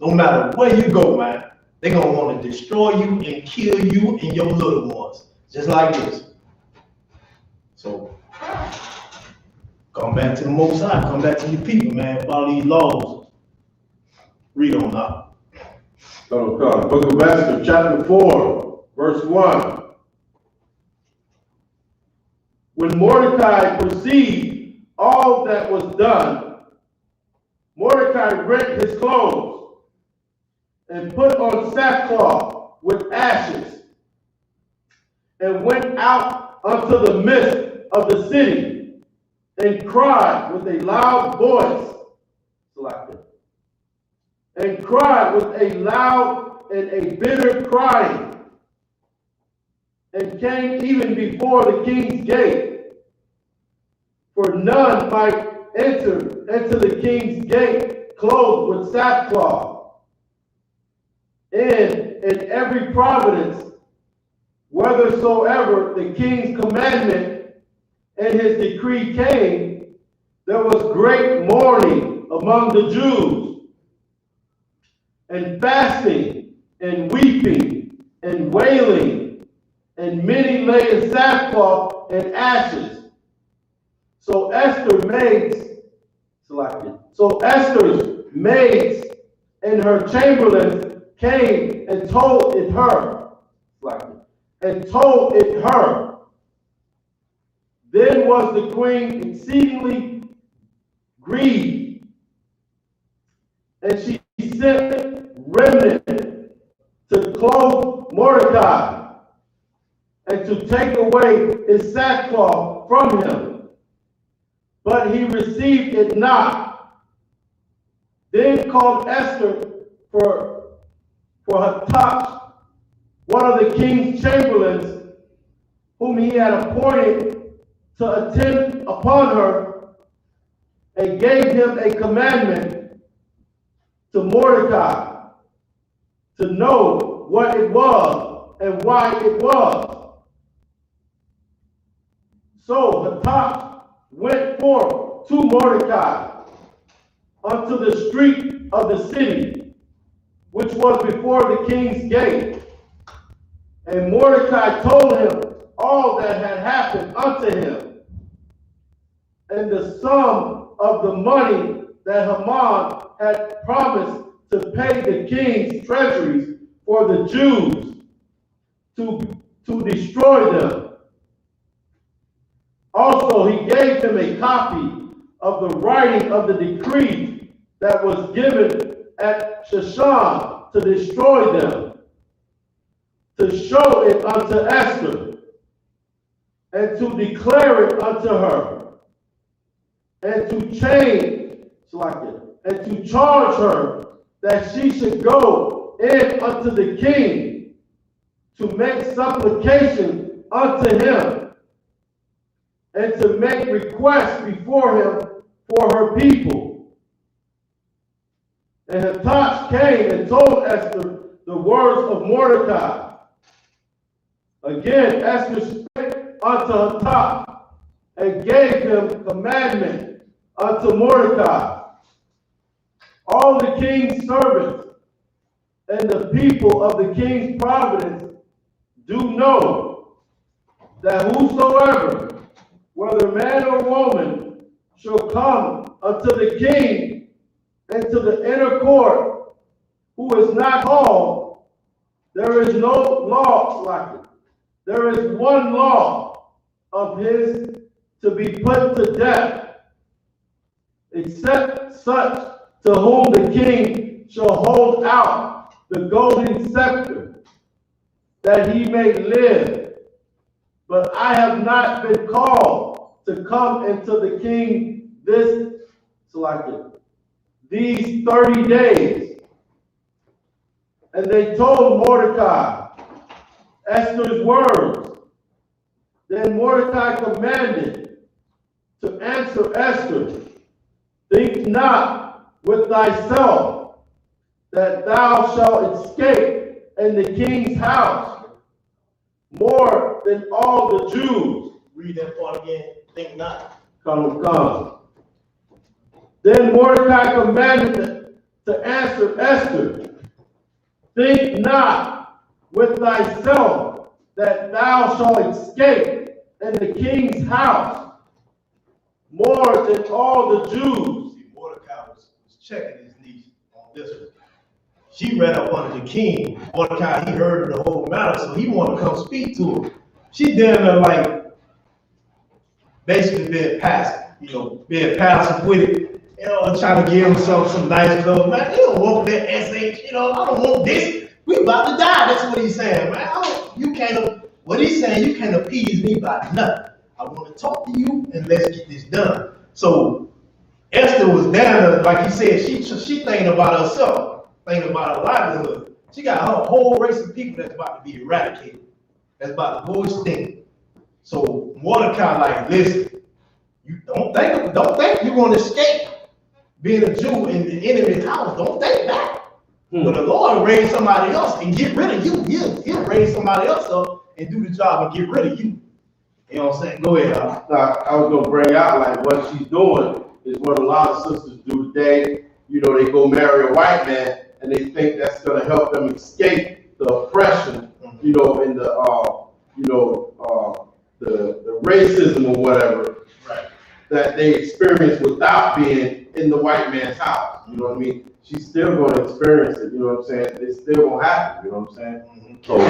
you. No matter where you go, man, they're gonna want to destroy you and kill you and your little ones. Just like this. So come back to the Most High, come back to your people, man. Follow these laws. Read on up. Book of Esther, chapter 4, verse 1. When Mordecai perceived all that was done, Mordecai rent his clothes and put on sackcloth with ashes, and went out unto the midst of the city, and cried with a loud voice, and cried with a loud and a bitter crying, and came even before the king's gate, for none might enter into the king's gate clothed with sackcloth. And in every province, whithersoever the king's commandment and his decree came, there was great mourning among the Jews, and fasting, and weeping, and wailing, and many lay in sackcloth and ashes. So Esther's maids and her chamberlains came and told it her. Then was the queen exceedingly grieved, and she sent remnant to clothe Mordecai, and to take away his sackcloth from him. But he received it not. Then called Esther for Hatach, one of the king's chamberlains, whom he had appointed to attend upon her, and gave him a commandment to Mordecai to know what it was and why it was. So Hatach went forth to Mordecai unto the street of the city, which was before the king's gate. And Mordecai told him all that had happened unto him, and the sum of the money that Haman had promised to pay the king's treasuries for the Jews to destroy them. Also, he gave him a copy of the writing of the decree that was given at Shushan to destroy them, to show it unto Esther, and to declare it unto her, and to charge her that she should go in unto the king to make supplication unto him, and to make requests before him for her people. And Hatach came and told Esther the words of Mordecai. Again, Esther spake unto Hatach, and gave him commandment unto Mordecai. All the king's servants and the people of the king's providence do know that whosoever, whether man or woman, shall come unto the king into the inner court, who is not called, there is no law like it. There is one law of his to be put to death, except such to whom the king shall hold out the golden scepter, that he may live. But I have not been called to come into the king these 30 days. And they told Mordecai Esther's words. Then Mordecai commanded to answer Esther, think not with thyself that thou shalt escape in the king's house more than all the Jews. Read that part again. Think not. Come. Then Mordecai commanded to answer Esther, think not with thyself that thou shalt escape in the king's house more than all the Jews. See, Mordecai was checking his niece on this one. She ran up under the king. Mordecai, he heard the whole matter, so he wanted to come speak to her. She damn near like basically being passive with it. Trying to give him some nice clothes. Man, you don't want that SH, I don't want this. We about to die. That's what he's saying, man. What he's saying, you can't appease me by nothing. I want to talk to you and let's get this done. So Esther was down, like he said, she thinking about herself, thinking about her livelihood. She got her whole race of people that's about to be eradicated. That's about to go extinct. So Mordecai, like, listen, you don't think you're going to escape being a Jew in the enemy's house. Don't think that. But the Lord raised somebody else and get rid of you. He'll raise somebody else up and do the job and get rid of you. You know what I'm saying? Go ahead, Al. I was going to bring out, like, what she's doing is what a lot of sisters do today. They go marry a white man and they think that's going to help them escape the oppression, and the racism or whatever, right, that they experience without being in the white man's house. You know what I mean? She's still going to experience it. You know what I'm saying? It's still going to happen. You know what I'm saying? Mm-hmm. So,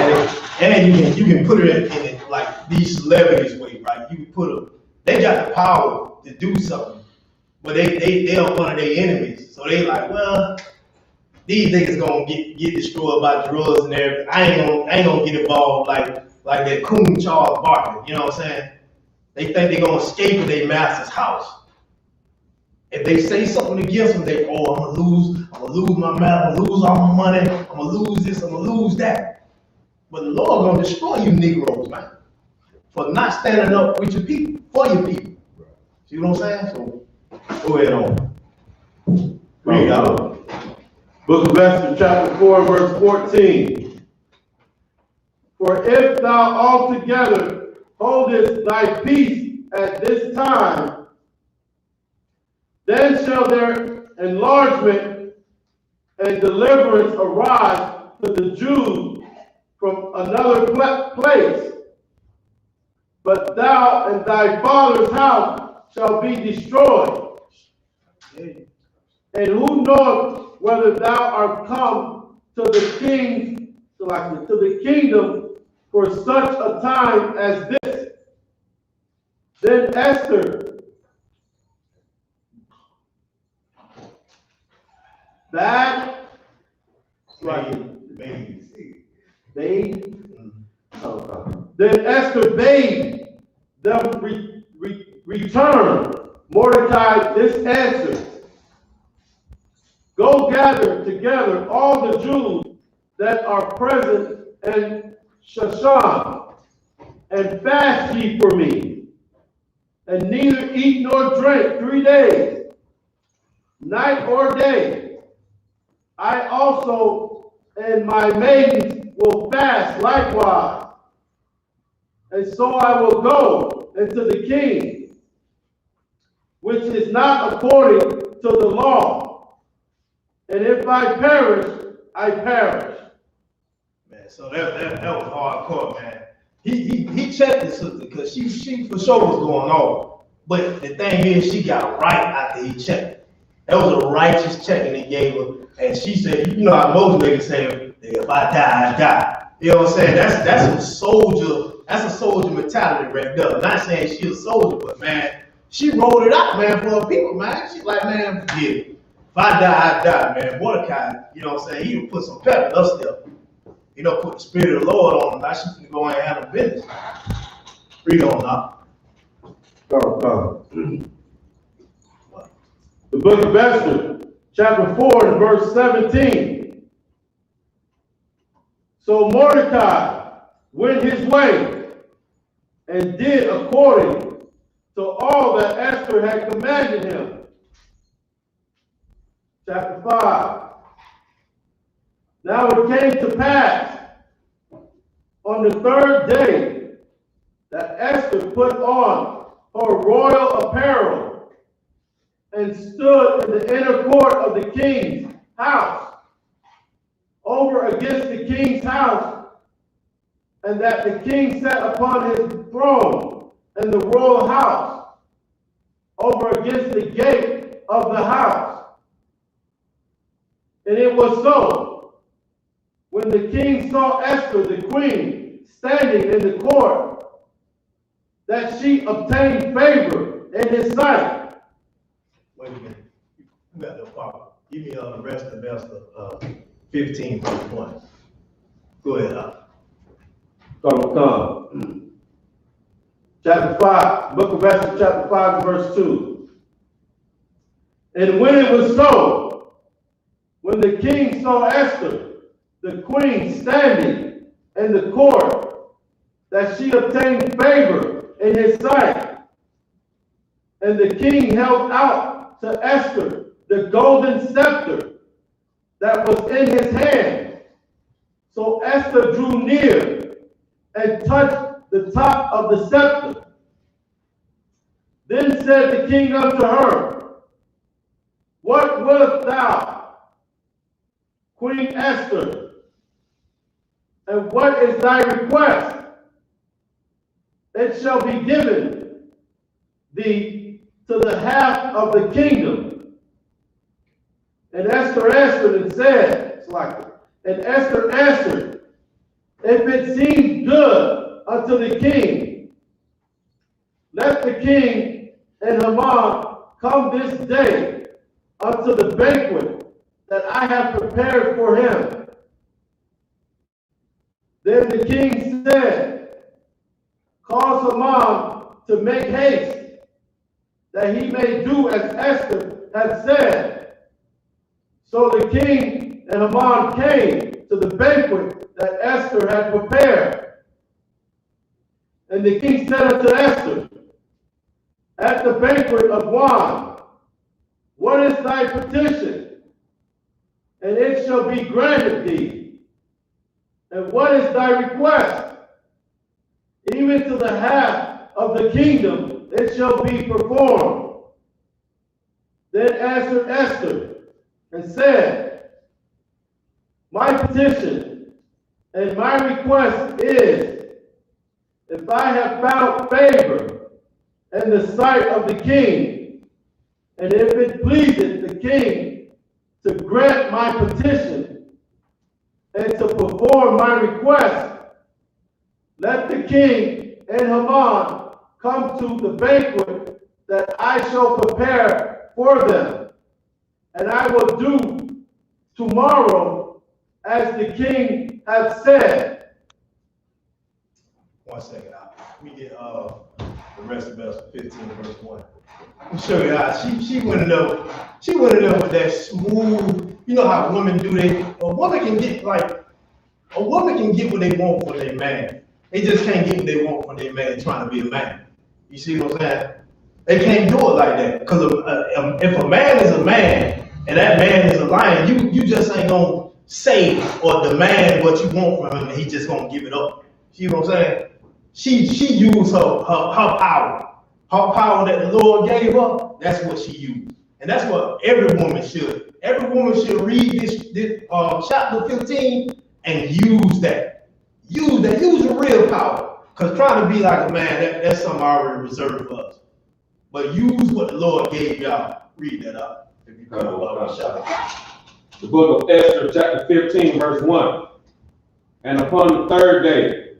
and you can put it in like these celebrities way, right? You can put them. They got the power to do something, but they are one of their enemies. So they like, well, these niggas gonna get destroyed by drugs and everything. I ain't gonna get involved like that coon Charles Barkley. You know what I'm saying? They think they're gonna escape in their master's house. If they say something against them, I'm gonna lose my man, I'm gonna lose all my money, I'm gonna lose this, I'm gonna lose that. But the Lord gonna destroy you Negroes, man, for not standing up with your people, for your people. See what I'm saying? So go ahead on. Read out. Book of Esther, chapter 4, verse 14. For if thou altogether holdest thy peace at this time, then shall their enlargement and deliverance arise to the Jews from another place. But thou and thy father's house shall be destroyed. And who knoweth whether thou art come to the kingdom for such a time as this? Then Esther Then Esther bade them return Mordecai this answer. Go gather together all the Jews that are present in Shushan, and fast ye for me, and neither eat nor drink 3 days, night or day. I also and my maidens will fast likewise. And so I will go into the king, which is not according to the law. And if I perish, I perish. Man, so that was hardcore, man. He checked the sister because she for sure was going on. But the thing is, she got right after he checked. That was a righteous check and he gave her. And she said, you know how most niggas say, if I die, I die. You know what I'm saying? That's a soldier mentality right there. I'm not saying she's a soldier, but man, she rolled it out, man, for her people, man. She's like, man, forget it. If I die, I die, man. Mordecai, you know what I'm saying? He would put some pepper in her step. You know, put the spirit of the Lord on him. Now she's going to go and handle business. Read on now. The book of Esther, chapter 4 and verse 17. So Mordecai went his way and did according to all that Esther had commanded him. Chapter 5. Now it came to pass on the third day that Esther put on her royal apparel and stood in the inner court of the king's house, over against the king's house, and that the king sat upon his throne in the royal house, over against the gate of the house. And it was so, when the king saw Esther, the queen, standing in the court, that she obtained favor in his sight. Wait a minute. You got the problem. Give me the rest of Esther 15 verse 1. Go ahead, Chapter 5, book of Esther, chapter 5, verse 2. And when it was so, when the king saw Esther, the queen, standing in the court, that she obtained favor in his sight, and the king held out to Esther the golden scepter that was in his hand. So Esther drew near and touched the top of the scepter. Then said the king unto her, What wilt thou, Queen Esther? And what is thy request? It shall be given thee to the half of the kingdom. And Esther answered and said, and Esther answered, If it seems good unto the king, let the king and Haman come this day unto the banquet that I have prepared for him. Then the king said, Cause Haman to make haste, that he may do as Esther had said. So the king and Haman came to the banquet that Esther had prepared. And the king said unto Esther, At the banquet of wine, what is thy petition? And it shall be granted thee. And what is thy request? Even to the half of the kingdom it shall be performed. Then answered Esther and said, My petition and my request is, if I have found favor in the sight of the king, and if it pleaseth the king to grant my petition and to perform my request, let the king and Haman come to the banquet that I shall prepare for them. And I will do tomorrow as the king hath said. 1 second. Let me get the rest of Esther 15 verse 1. Let me show you how she went in there. She went in there with that smooth. You know how women do that. A woman can get what they want from their man. They just can't get what they want from their man trying to be a man. You see what I'm saying? They can't do it like that. Because if a man is a man and that man is a lion, you just ain't gonna say or demand what you want from him and he just gonna give it up. See what I'm saying? She used her power. Her power that the Lord gave her, that's what she used. And that's what every woman should. Every woman should read this chapter 15 and use that. Use the real power. Because trying to be like a man, that's something already reserved for us. But use what the Lord gave y'all. Read that up. If you come along, the book of Esther, chapter 15, verse 1. And upon the third day,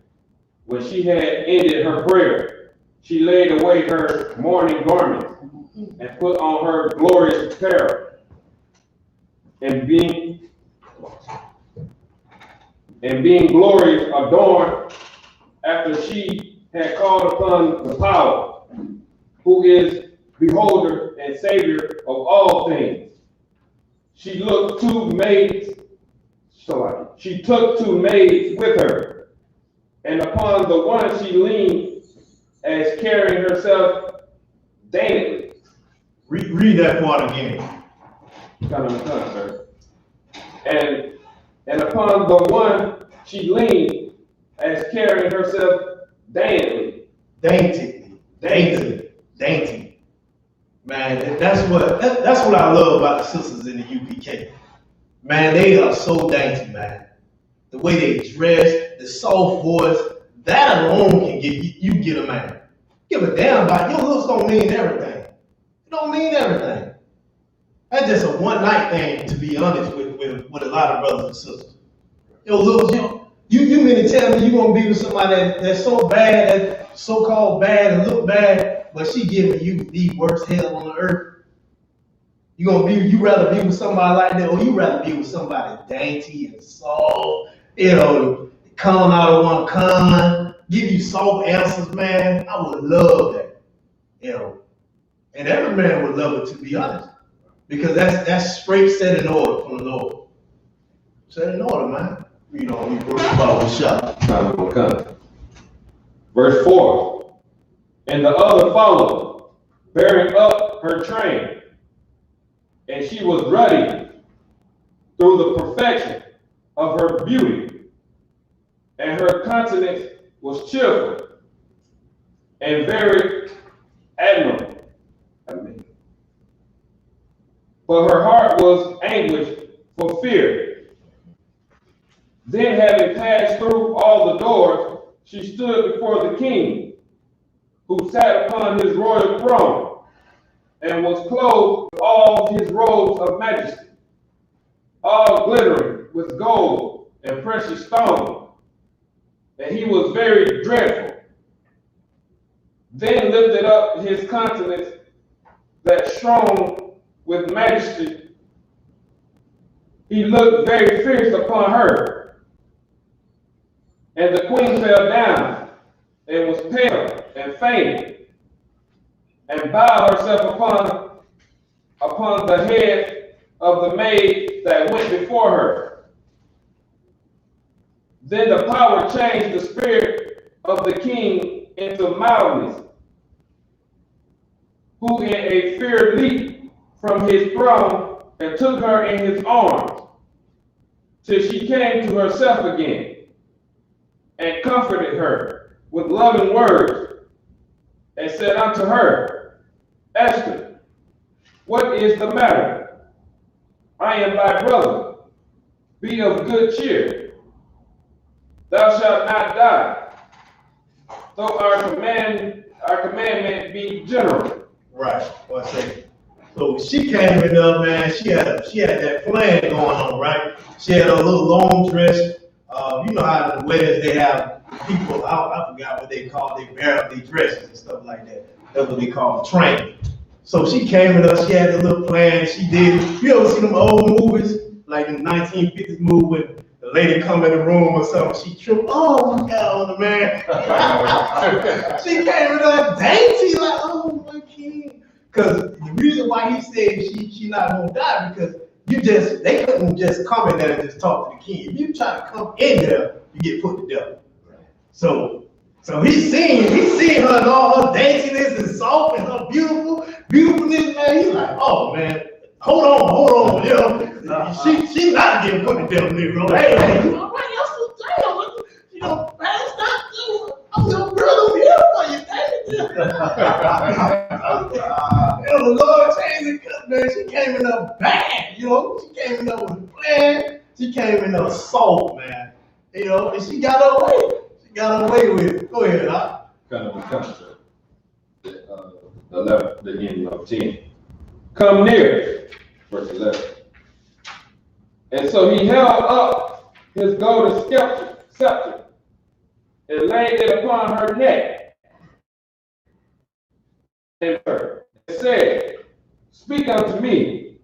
when she had ended her prayer, she laid away her mourning garments and put on her glorious apparel. And being glorious adorned, after she had called upon the power, who is beholder and savior of all things, she took two maids with her, and upon the one she leaned, as carrying herself daintily. Read that part again. Sir. And upon the one she leaned, as carrying herself daintily. Dainty. Man, that's what I love about the sisters in the UPK. Man, they are so dainty, man. The way they dress, the soft voice, that alone can get a man. Give a damn about your looks don't mean everything. It don't mean everything. That's just a one night thing, to be honest with a lot of brothers and sisters. Your looks, you mean to tell me you gonna be with somebody that's so bad, that's so-called bad and look bad, but she giving you the worst hell on the earth? You rather be with somebody like that, or you rather be with somebody dainty and soft, coming out of one con, give you soft answers, man? I would love that, and every man would love it, to be honest, because that's straight set in order from the Lord. Set in order, man. We work about the shop. Verse 4. And the other followed, bearing up her train, and she was ruddy through the perfection of her beauty, and her countenance was cheerful and very admirable. But her heart was anguished for fear. Then, having passed through all the doors, she stood before the king, who sat upon his royal throne, and was clothed with all his robes of majesty, all glittering with gold and precious stones, and he was very dreadful. Then lifted up his countenance that shone with majesty, he looked very fierce upon her. And the queen fell down and was pale and fainted, and bowed herself upon the head of the maid that went before her. Then the power changed the spirit of the king into mildness, who in a fear leaped from his throne and took her in his arms, till she came to herself again, and comforted her with loving words, and said unto her, Esther, what is the matter? I am thy brother. Be of good cheer. Thou shalt not die, though our commandment be general. Right. 1 second. So she came in up, man. She had that plan going on, right? She had a little long dress. You know how the weddings they have people, I forgot what they call, they wear up their dresses and stuff like that. That's what they call train. So she came in us, she had a little plan, she did. You ever see them old movies, like in the 1950s movie when the lady come in the room or something, she tripped, oh my God, on the man. She came in us dainty, like, oh my king. Because the reason why he said she not gonna die, because they couldn't just come in there and just talk to the king. If you try to come in there, you get put to death. So he's seeing her and all her daintiness and soft and her beautifulness, man. He's like, oh man, hold on, she's not getting put to death, nigga. Hey, you all right? I'm so down. Man, it's not you. I'm your brother here for you, baby. the Lord changed the cup, man. She came in there bad, you know. She came in there with a plan. She came in there soft, man. You know, and she got her way. She got her way with it. Go ahead, Doc. Kind of a concept. 11, the end of 10. Come near, verse 11. And so he held up his golden scepter and laid it upon her neck and said, Speak unto me.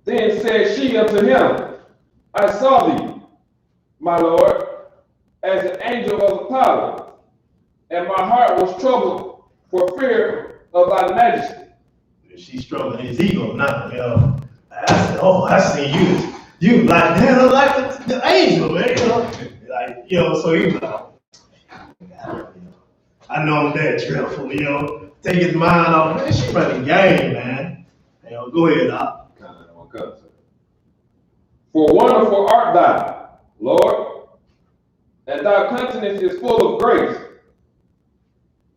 Then said she unto him, I saw thee, my Lord, as an angel of Apollo, and my heart was troubled for fear of thy majesty. She's stroking his ego now, you know. I said, oh, I see you. You like that, like the angel, man, you know. Like, you know, so he was like, I know I'm that dreadful, you know. Take his mind off. Man, she running game, man. You know, go ahead, Doc. For wonderful art thou, Lord, and thy countenance is full of grace.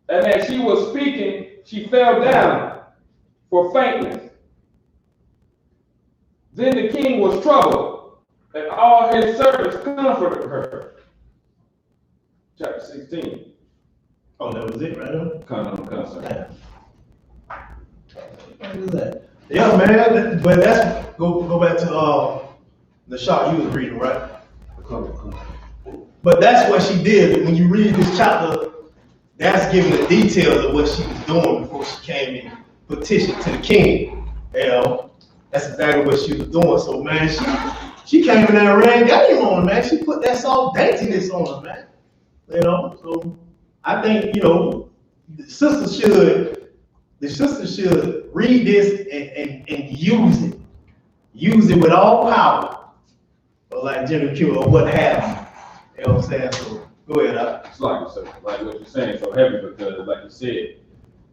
And as she was speaking, she fell down for faintness. Then the king was troubled, and all his servants comforted her. Chapter 16. Oh, that was it, right? Concern. What is that? Yeah, man. But that's go back to the shot you was reading, right? But that's what she did. When you read this chapter, that's giving the details of what she was doing before she came in, petitioned to the king. You know, that's exactly what she was doing. So, man, she came in there and ran game on her, man. She put that soft daintiness on her, man. You know, so I think, you know, the sister should read this and use it. Use it with all power. Or like Jimmy Q or what have you. You know what I'm saying? So go ahead. It's like what you're saying, so heavy because, like you said,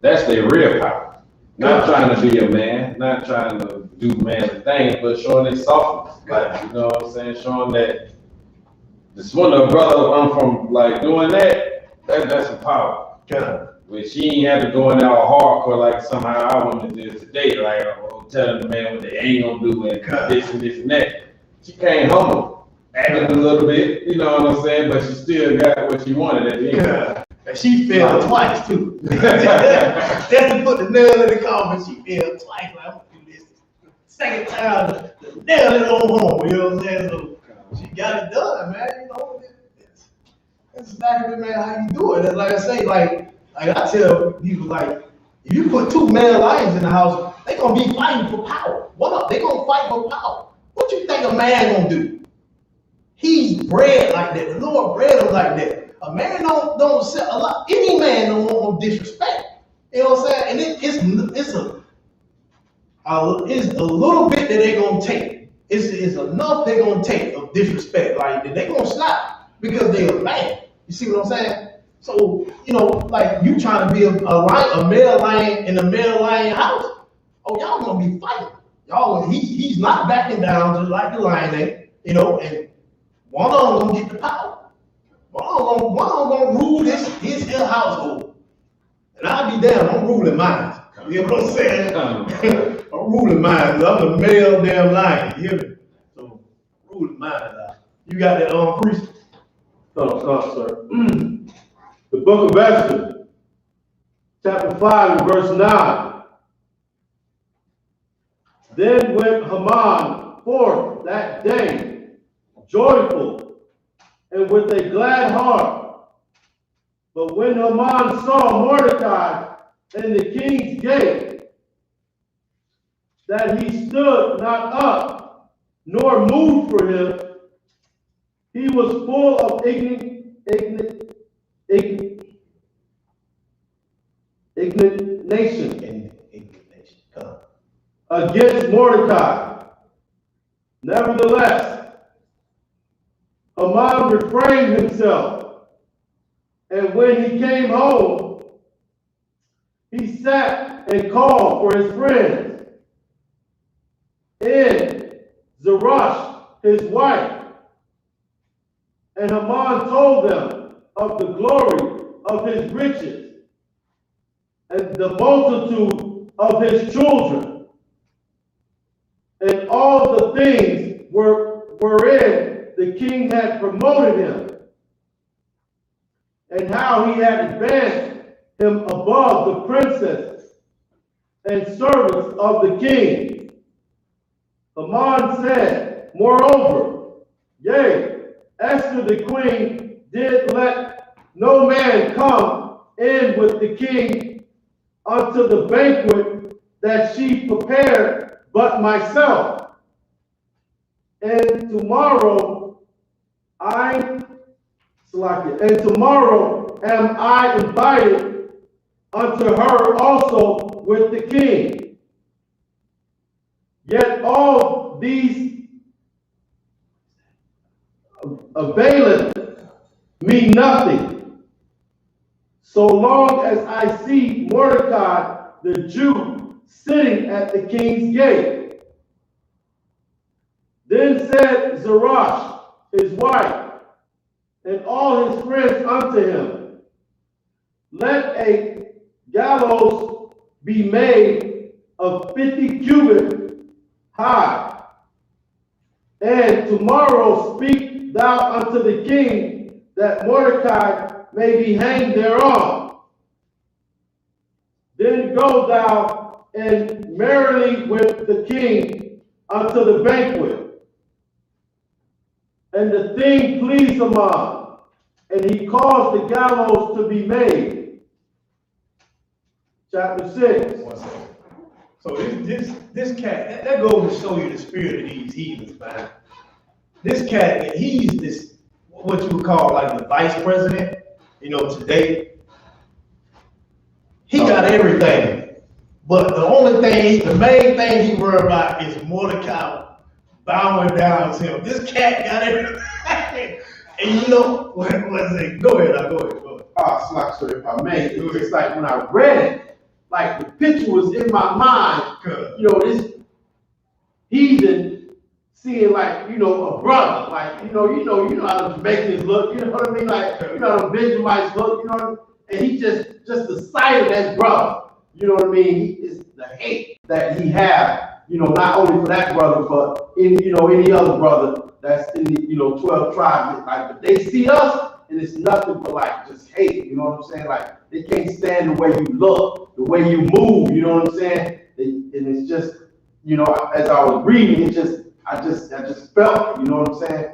that's their real power. Not trying to be a man, not trying to do manly things, but showing their softness. Like, you know what I'm saying? Showing that this one of the brother I'm from, like doing that's some power. Yeah. When she ain't had to go in there all hardcore like somehow I want to do today, like telling the man what they ain't gonna do and this and that. She came humble, acting a little bit, you know what I'm saying, but she still got what she wanted at the end. Yeah. And she failed twice too. Just to put the nail in the coffin, she failed twice. Like, I'm gonna do this. Second time, the nail it on home. You know what I'm saying? So she got it done, man. You know, that's exactly, man, how you do it. And like I say, like I tell people, like, if you put two male lions in the house, they gonna be fighting for power. What up? They gonna fight for power. What you think a man gonna do? He's bred like that. The Lord bred him like that. A man don't set a lot. Any man don't want no disrespect. You know what I'm saying? And it's a little bit that they gonna take. It's enough they gonna take of disrespect. Like they gonna slap because they a man. You see what I'm saying? So you know, like you trying to be a male lion in a male lion house. Oh, y'all gonna be fighting. Y'all, he's not backing down just like the lion ain't. You know, and one of them gonna get the power. One of them gonna rule his household. And I'll be damned, I'm ruling mine. You know what I'm saying? I'm ruling mine. I'm the male damn lion. You hear me? So ruling mine. You got that priest? No, sir. The book of Esther, chapter 5 and verse 9. Then went Haman forth that day, joyful and with a glad heart. But when Haman saw Mordecai in the king's gate, that he stood not up, nor moved for him, he was full of indignation against Mordecai. Nevertheless, Haman refrained himself, and when he came home, he sat and called for his friends, and Zeresh, his wife. And Haman told them of the glory of his riches and the multitude of his children, and all the things wherein the king had promoted him, and how he had advanced him above the princesses and servants of the king. Haman said, moreover, yea, Esther the queen did let no man come in with the king unto the banquet that she prepared but myself. And tomorrow am I invited unto her also with the king. Yet all these availeth me nothing, so long as I see Mordecai the Jew sitting at the king's gate. Then said Zeresh, his wife, and all his friends unto him, let a gallows be made of 50 cubits high, and tomorrow speak thou unto the king that Mordecai may be hanged thereon. Then go thou and merrily with the king unto the banquet. And the thing pleased Haman, and he caused the gallows to be made. Chapter 6. 1 second. So this cat, that goes to show you the spirit of these heathens, man. This cat, he's this, what you would call like the vice president, today. He got everything. But the main thing he worried about is Mordecai bowing down to him. This cat got everything. And what was it? Go ahead. So if I may, it's like when I read it, like the picture was in my mind. This heathen seeing like, a brother, like, how the Jamaicans look, you know what I mean? Like, how the Benjamites look, and he just the sight of that brother, you know what I mean? It's the hate that he had, not only for that brother, but any other brother that's in the, 12 tribes. Like, they see us, and it's nothing but like just hate, you know what I'm saying? Like, they can't stand the way you look, the way you move, you know what I'm saying? And it's just, as I was reading, I just felt, you know what I'm saying?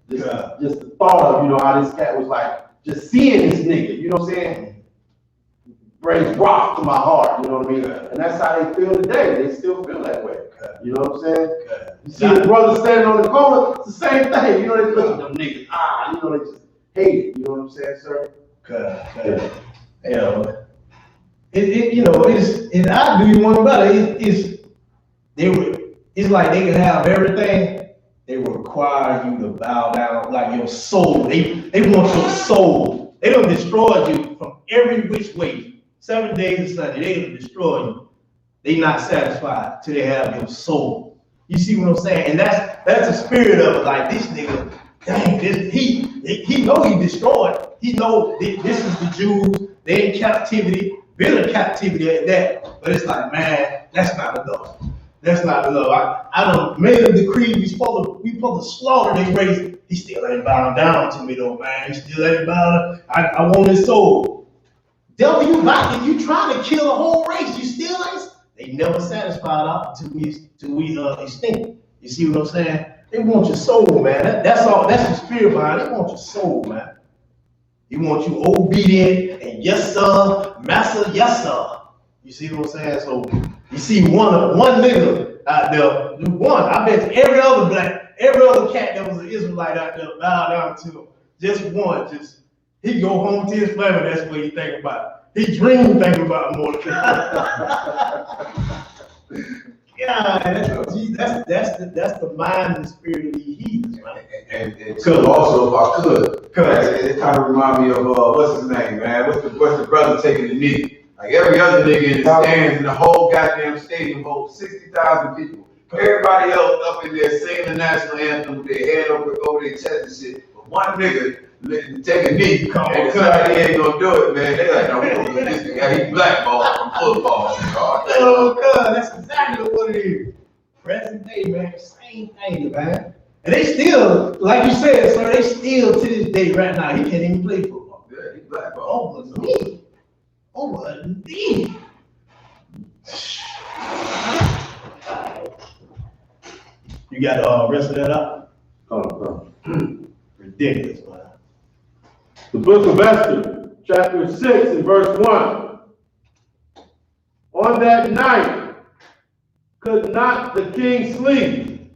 Just the thought of, how this cat was like, just seeing this nigga, you know what I'm saying? Brings rock to my heart, you know what I mean? And that's how they feel today. They still feel that way. You know what I'm saying? You see the brother standing on the corner, it's the same thing. They look at them niggas, they just hate it. You know what I'm saying, sir? I do one better. It's like they can have everything. They require you to bow down, like your soul. They want your soul. They don't destroy you from every which way. 7 days of Sunday, they don't destroy you. They not satisfied till they have your soul. You see what I'm saying? And that's the spirit of it. Like, this nigga, dang, he know he destroyed. He know this is the Jews. They in captivity, been in captivity at that. But it's like, man, that's not enough. That's not enough. I done made a decree. We supposed to slaughter their race. He still ain't bowing down to me though, man. He still ain't bowing. I want his soul. Devil, you trying to kill the whole race. You still ain't. They never satisfied until we extinct. You see what I'm saying? They want your soul, man. That's all. That's the spirit behind it. They want your soul, man. They want you obedient and yes sir, master, yes sir. You see what I'm saying? So you see one nigga out there, I bet every other cat that was an Israelite out there bow down to him. Just one, he go home to his family. That's what he think about. He dream thinking about Mordecai. Yeah, that's the mind and the spirit of these heathens, man. And so also, if I could, it kind of remind me of what's his name, man? What's the brother taking the knee? Like every other nigga in the stands in the whole goddamn stadium holds 60,000 people. Everybody else up in there singing the national anthem with their head over their chest and shit. But one nigga take a knee and decide he ain't gonna do it, man. They like, no, we gonna get this nigga. He blackballed from football, dog. Oh, God, that's exactly what it is. Present day, man, same thing, man. And they still, like you said, sir, they still to this day right now, he can't even play football. Yeah, he black, bro. Over me. Over me. You got the rest of that up? Oh, Ridiculous, man. the book of Esther, chapter 6 and verse 1. On that night could not the king sleep,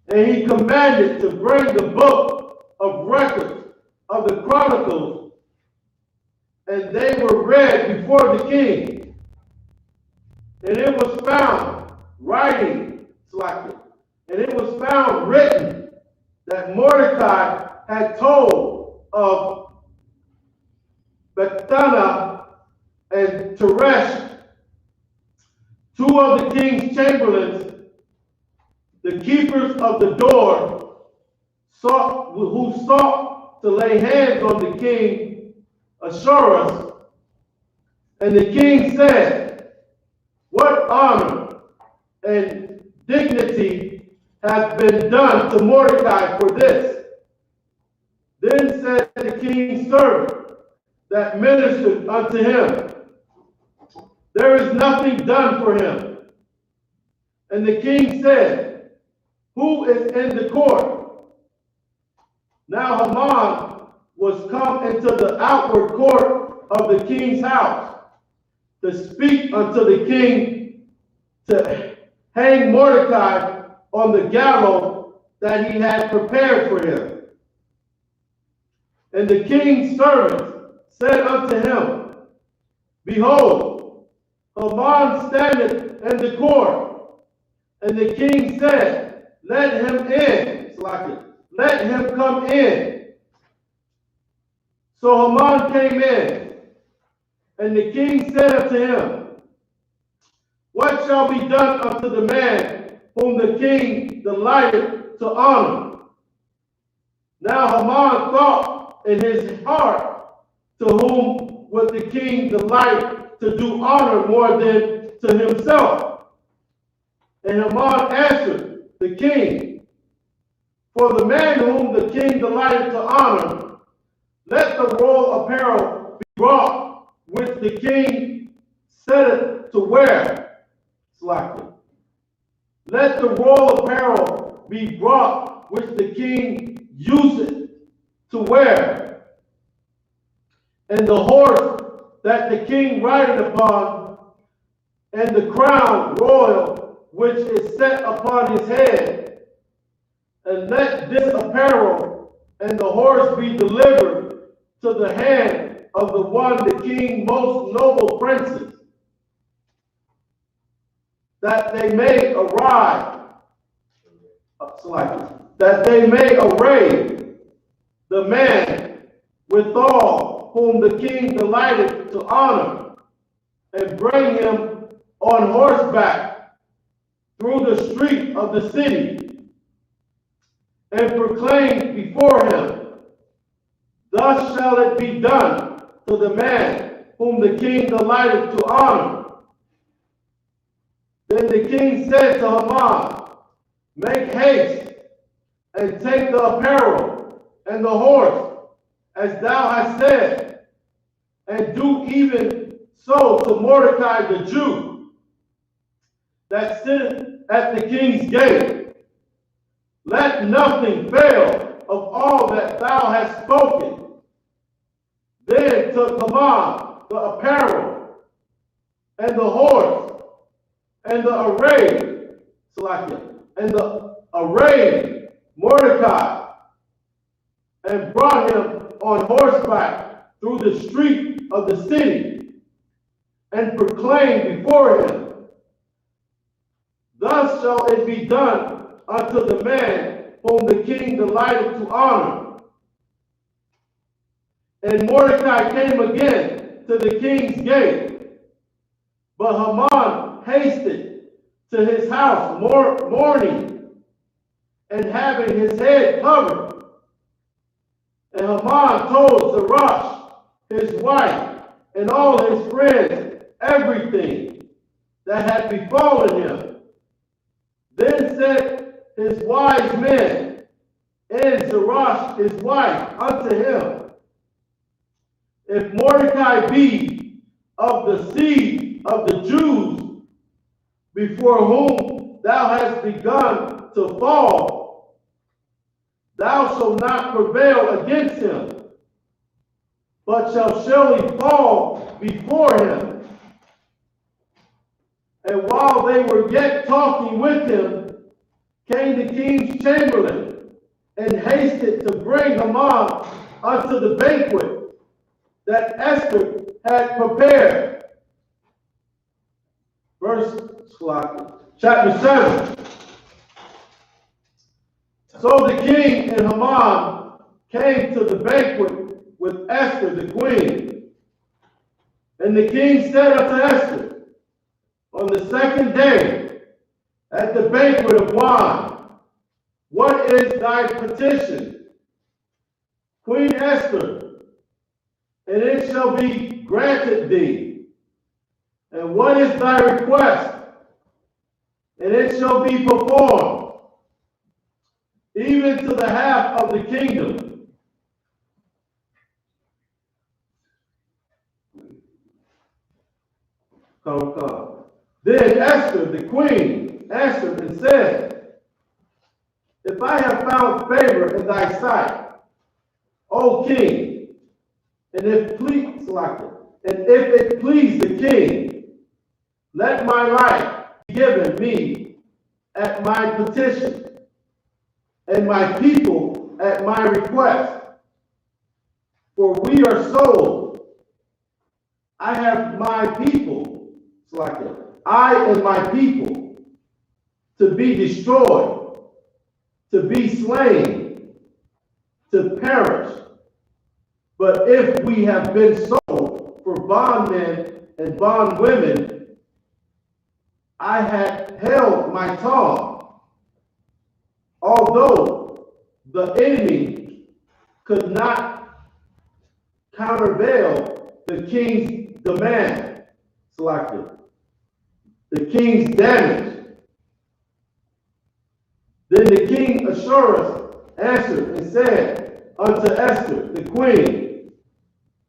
and he commanded to bring the book of records of the Chronicles, and they were read before the king. And it was found and it was found written that Mordecai had told of Bethana and Teresh, two of the king's chamberlains, the keepers of the door, who sought to lay hands on the king Ahasuerus. And the king said, "What honor and dignity have been done to Mordecai for this?" Then said the king's servant that ministered unto him, "There is nothing done for him." And the king said, "Who is in the court?" Now Haman was come into the outward court of the king's house to speak unto the king to hang Mordecai on the gallows that he had prepared for him. And the king's servants said unto him, "Behold, Haman standeth in the court." And the king said, "Let him in." Let him come in. So Haman came in, and the king said unto him, "What shall be done unto the man whom the king delighted to honor?" Now Haman thought in his heart, to whom would the king delight to do honor more than to himself? And Haman answered the king, "For the man whom the king delighted to honor, let the royal apparel be brought, which the king setteth to wear." Let the royal apparel be brought, which the king useth to wear, and the horse that the king rideth upon, and the crown royal which is set upon his head. And let this apparel and the horse be delivered to the hand of the one the king most noble princes, that they may array the man withal whom the king delighted to honor, and bring him on horseback through the street of the city, and proclaim before him, "Thus shall it be done to the man whom the king delighted to honor." Then the king said to Haman, "Make haste, and take the apparel and the horse, as thou hast said, and do even so to Mordecai the Jew, that sitteth at the king's gate. Let nothing fail of all that thou hast spoken." Then took Haman the apparel, and the horse, and arrayed Mordecai, and brought him on horseback through the street of the city, and proclaimed before him, "Thus shall it be done unto the man whom the king delighted to honor." And Mordecai came again to the king's gate, but Haman hasted to his house mourning, and having his head covered. And Haman told Zeresh, his wife, and all his friends everything that had befallen him. Then said his wise men and Zeresh his wife unto him, if Mordecai be of the seed of the Jews, before whom thou hast begun to fall, thou shalt not prevail against him, but shall surely fall before him. And while they were yet talking with him, came the king's chamberlain, and hasted to bring Haman unto the banquet that Esther had prepared. Chapter 7. So the king and Haman came to the banquet with Esther the queen. And the king said unto Esther, on the second day, at the banquet of wine, what is thy petition? Queen Esther, and it shall be granted thee. And what is thy request? And it shall be performed, even to the half of the kingdom. Come. Then Esther, the queen, answered and said, if I have found favor in thy sight, O king, and if it please the king, let my life be given me at my petition, and my people at my request. For we are sold. I have my people, I and my people, to be destroyed, to be slain, to perish. But if we have been sold for bondmen and bondwomen, I had held my tongue, although the enemy could not countervail the king's demand. The king's damage. Then the king Ahasuerus answered and said unto Esther the queen,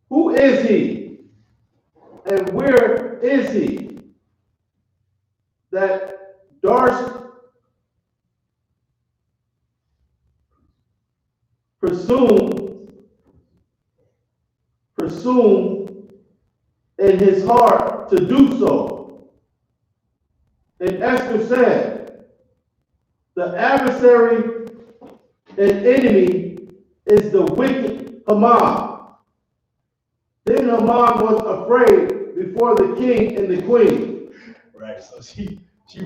who is he, and where is he that darst presume in his heart to do so? And Esther said, the adversary and enemy is the wicked Haman. Then Haman was afraid before the king and the queen. Right, so she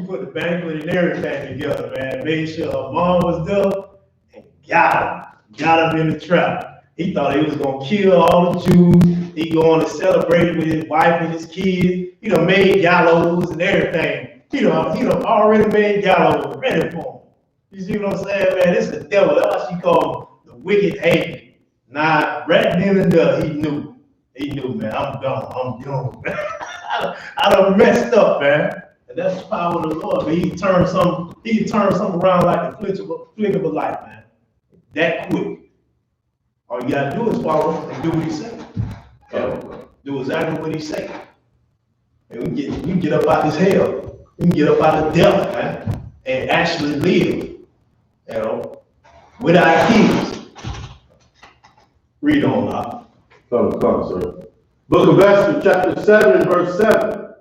put the banquet and everything together, man. Made sure Haman was there and got him in the trap. He thought he was gonna kill all the Jews. He going to celebrate with his wife and his kids. He done made gallows and everything. He done already made gallows ready for him. You see what I'm saying, man? It's the devil. That's why she called him the wicked Haman. Nah, right then and there, he knew. He knew, man. I'm done, man. I done messed up, man. And that's the power of the Lord, man. He can turn something around like the flick of a light, man. That quick. All you gotta do is follow and do what he said. Do exactly what he said. And you can get up out this hell. You can get up out of death, man, and actually live, without keys. Read on now. Come, sir. Book of Esther, chapter 7 and verse 7.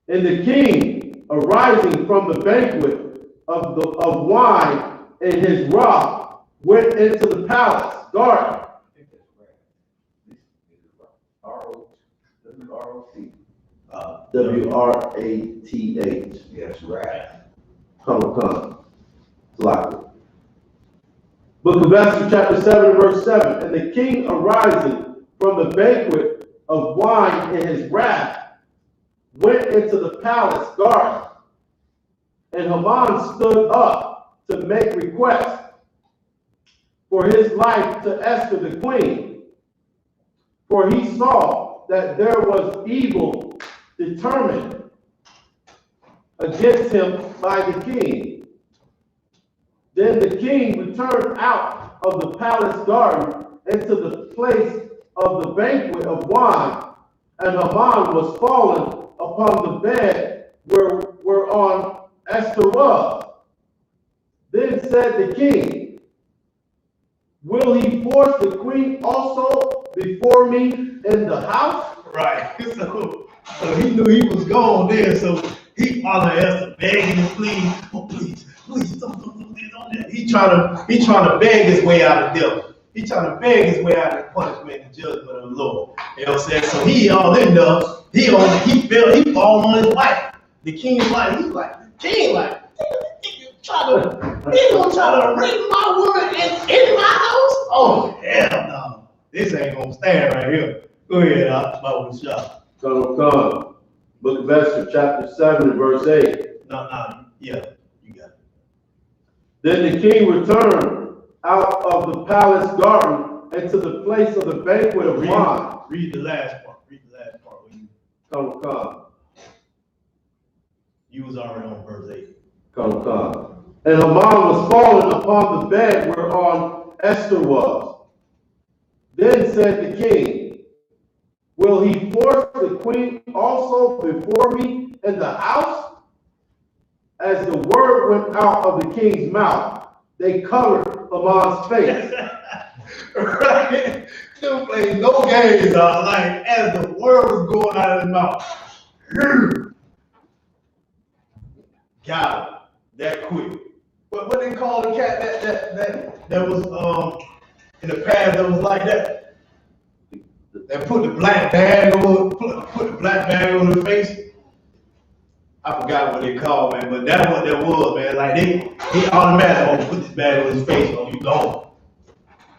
And the king, arising from the banquet of wine in his wrath, went into the palace garden. W-R-A-T-H. Yes, right. Come. Like it. Book of Esther, chapter 7, verse 7. And the king arising from the banquet of wine in his wrath went into the palace garden. And Haman stood up to make request for his life to Esther the queen. For he saw that there was evil determined against him by the king. Then the king returned out of the palace garden into the place of the banquet of wine, and Haman was fallen upon the bed whereon Esther was. Then said the king, will he force the queen also before me in the house? Right. So he knew he was gone there, so he followed Esther, begging and pleading, oh please, don't that. He trying to beg his way out of death. He trying to beg his way out of punishment and judgment of the Lord. You know what I'm saying? So he all in there, he fall on his wife. The king's wife, he's like, the king like, he gonna try to rape my woman in my house? Oh hell no. This ain't gonna stand right here. Go ahead, I'll the shot. Come. Book of Esther, chapter 7, and verse 8. No, yeah, you got it. Then the king returned out of the palace garden into the place of the banquet of wine. Read the last part. When you Come. You was already on verse 8. Come. And Haman was fallen upon the bed whereon Esther was. Then said the king, will he force the queen also before me in the house? As the word went out of the king's mouth, they covered Haman's face. Right? Don't play no games, dog. Like, as the word was going out of his mouth. Got him. That quick. What they call the cat that was in the past that was like that? That put the black bag over the face. I forgot what they called, man, but that's what that was, man. Like he automatically put this bag on his face, oh, you gone.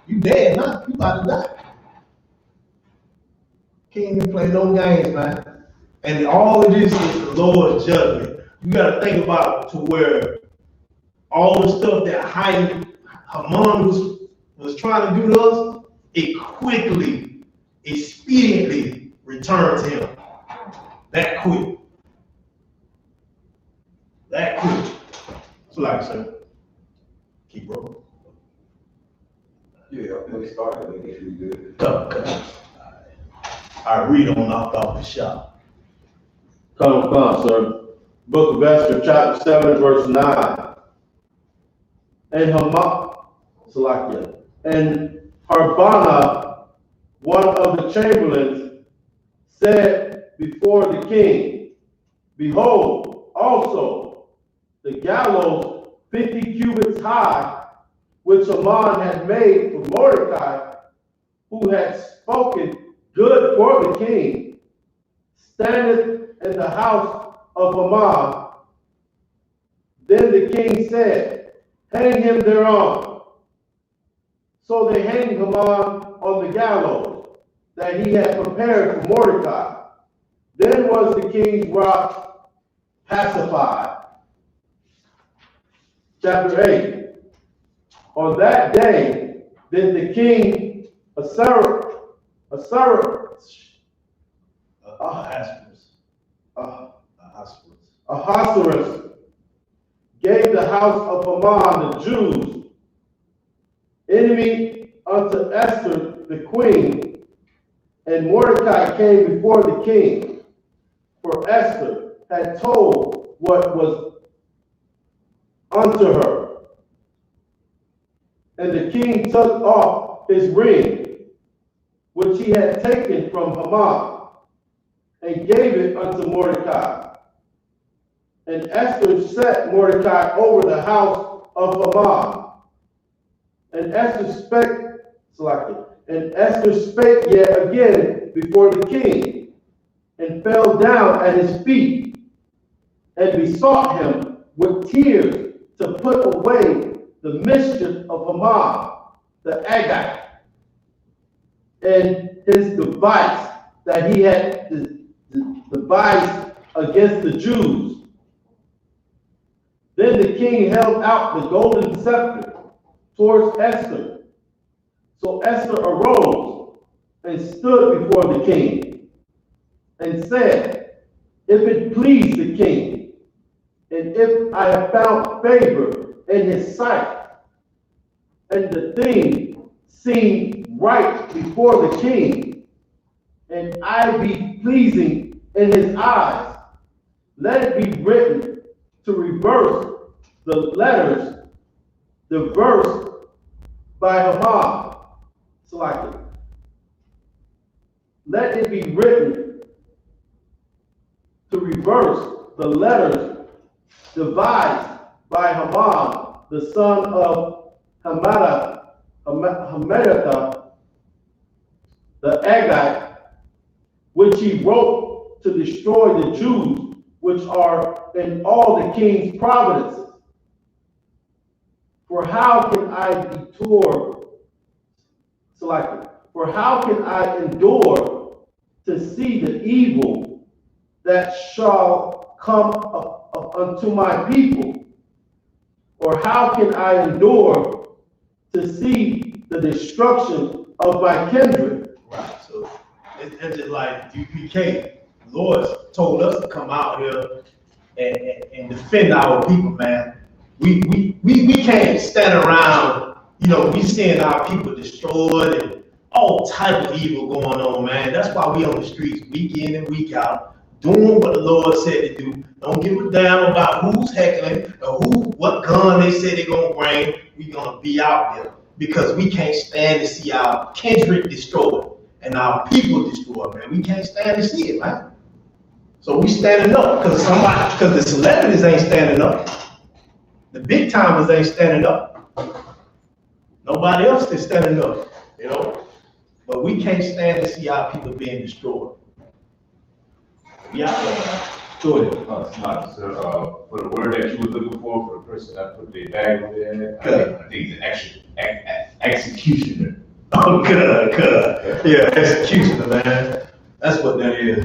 You dead, nah, you about to die. Can't even play no games, man. And all of this is the Lord's judgment. You gotta think about it to where all the stuff that Haman was trying to do to us, it quickly, expediently returned to him. That quick. So like I said, keep rolling. Yeah, when we started, I think it's really good. Come. I read on off the shop. Come, sir. Book of Esther, chapter 7, verse 9. And Harbana, one of the chamberlains, said before the king, behold, also the gallows 50 cubits high, which Haman had made for Mordecai, who had spoken good for the king, standeth in the house of Haman. Then the king said, hang him thereon. So they hanged Haman on the gallows that he had prepared for Mordecai. Then was the king's wrath pacified. Chapter 8. On that day did the king Ahasuerus gave the house of Haman the Jews, enemy unto Esther the queen, and Mordecai came before the king, for Esther had told what was unto her. And the king took off his ring, which he had taken from Haman, and gave it unto Mordecai. And Esther set Mordecai over the house of Haman. And Esther spake yet again before the king, and fell down at his feet, and besought him with tears to put away the mischief of Haman, the Agag, and his device that he had devised against the Jews. Then the king held out the golden scepter towards Esther. So Esther arose and stood before the king. and said, if it please the king, and if I have found favor in his sight, and the thing seem right before the king, and I be pleasing in his eyes, let it be written to reverse the letters, the verse by Haman. Selected. Let it be written to reverse the letters devised by Haman, the son of Hammedatha, the Agagite, which he wrote to destroy the Jews which are in all the king's provinces. For how can I endure to see the evil that shall come unto my people? Or how can I endure to see the destruction of my kindred? Right. So it's just like UPK. The Lord told us to come out here and defend our people, man. We can't stand around, we seeing our people destroyed and all type of evil going on, man. That's why we on the streets week in and week out, doing what the Lord said to do. Don't give a damn about who's heckling or what gun they say they're gonna bring. We gonna be out there because we can't stand to see our kindred destroyed and our people destroyed, man. We can't stand to see it, man. So we standing up because the celebrities ain't standing up. The big timers ain't standing up. Nobody else is standing up, But we can't stand to see our people being destroyed. Yeah. For the word that you were looking for the person that put their bag over there, I think it's an executioner. Oh, good. Yeah, executioner, man. That's what that is.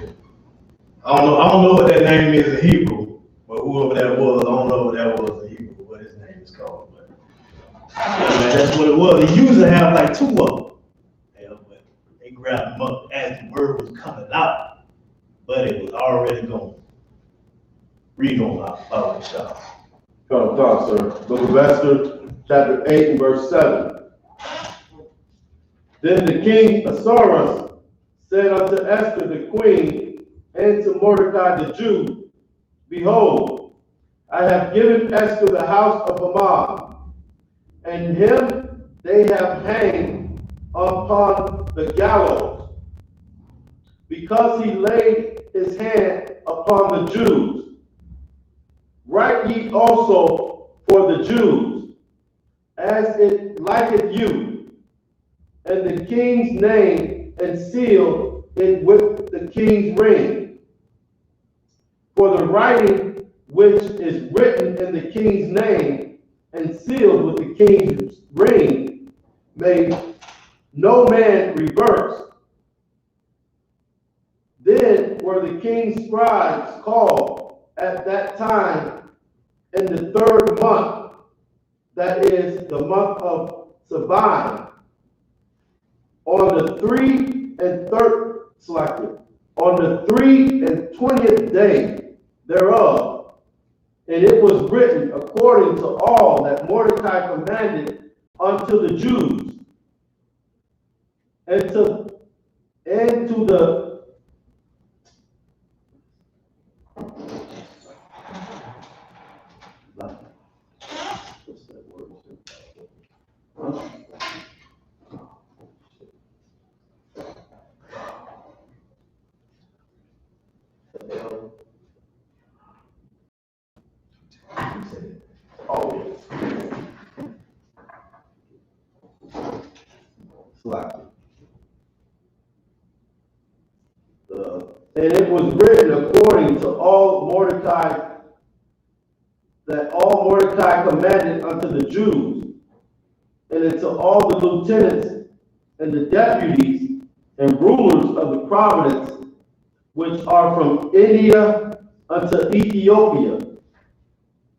I don't know what that name is in Hebrew, but whoever that was, I don't know what that was in Hebrew, what his name is called. But yeah, man, that's what it was. He used to have like two of them. Yeah, but they grabbed him up as the word was coming out, but it was already gone. Read on our shop. Come talk, sir. Book of Esther, chapter 8 and verse 7. Then the king Ahasuerus said unto Esther the queen, and to Mordecai the Jew, behold, I have given Esther the house of Haman, and him they have hanged upon the gallows, because he laid his hand upon the Jews. Write ye also for the Jews, as it liketh you, and the king's name, and seal it with the king's ring. For the writing which is written in the king's name and sealed with the king's ring may no man reverse. Then were the king's scribes called at that time in the 3rd month, that is the month of Saban, on the 3 and 20th day thereof, and it was written according to all that Mordecai commanded unto the Jews, and to the and it was written according to all Mordecai, that all Mordecai commanded unto the Jews, and unto all the lieutenants and the deputies and rulers of the province, which are from India unto Ethiopia,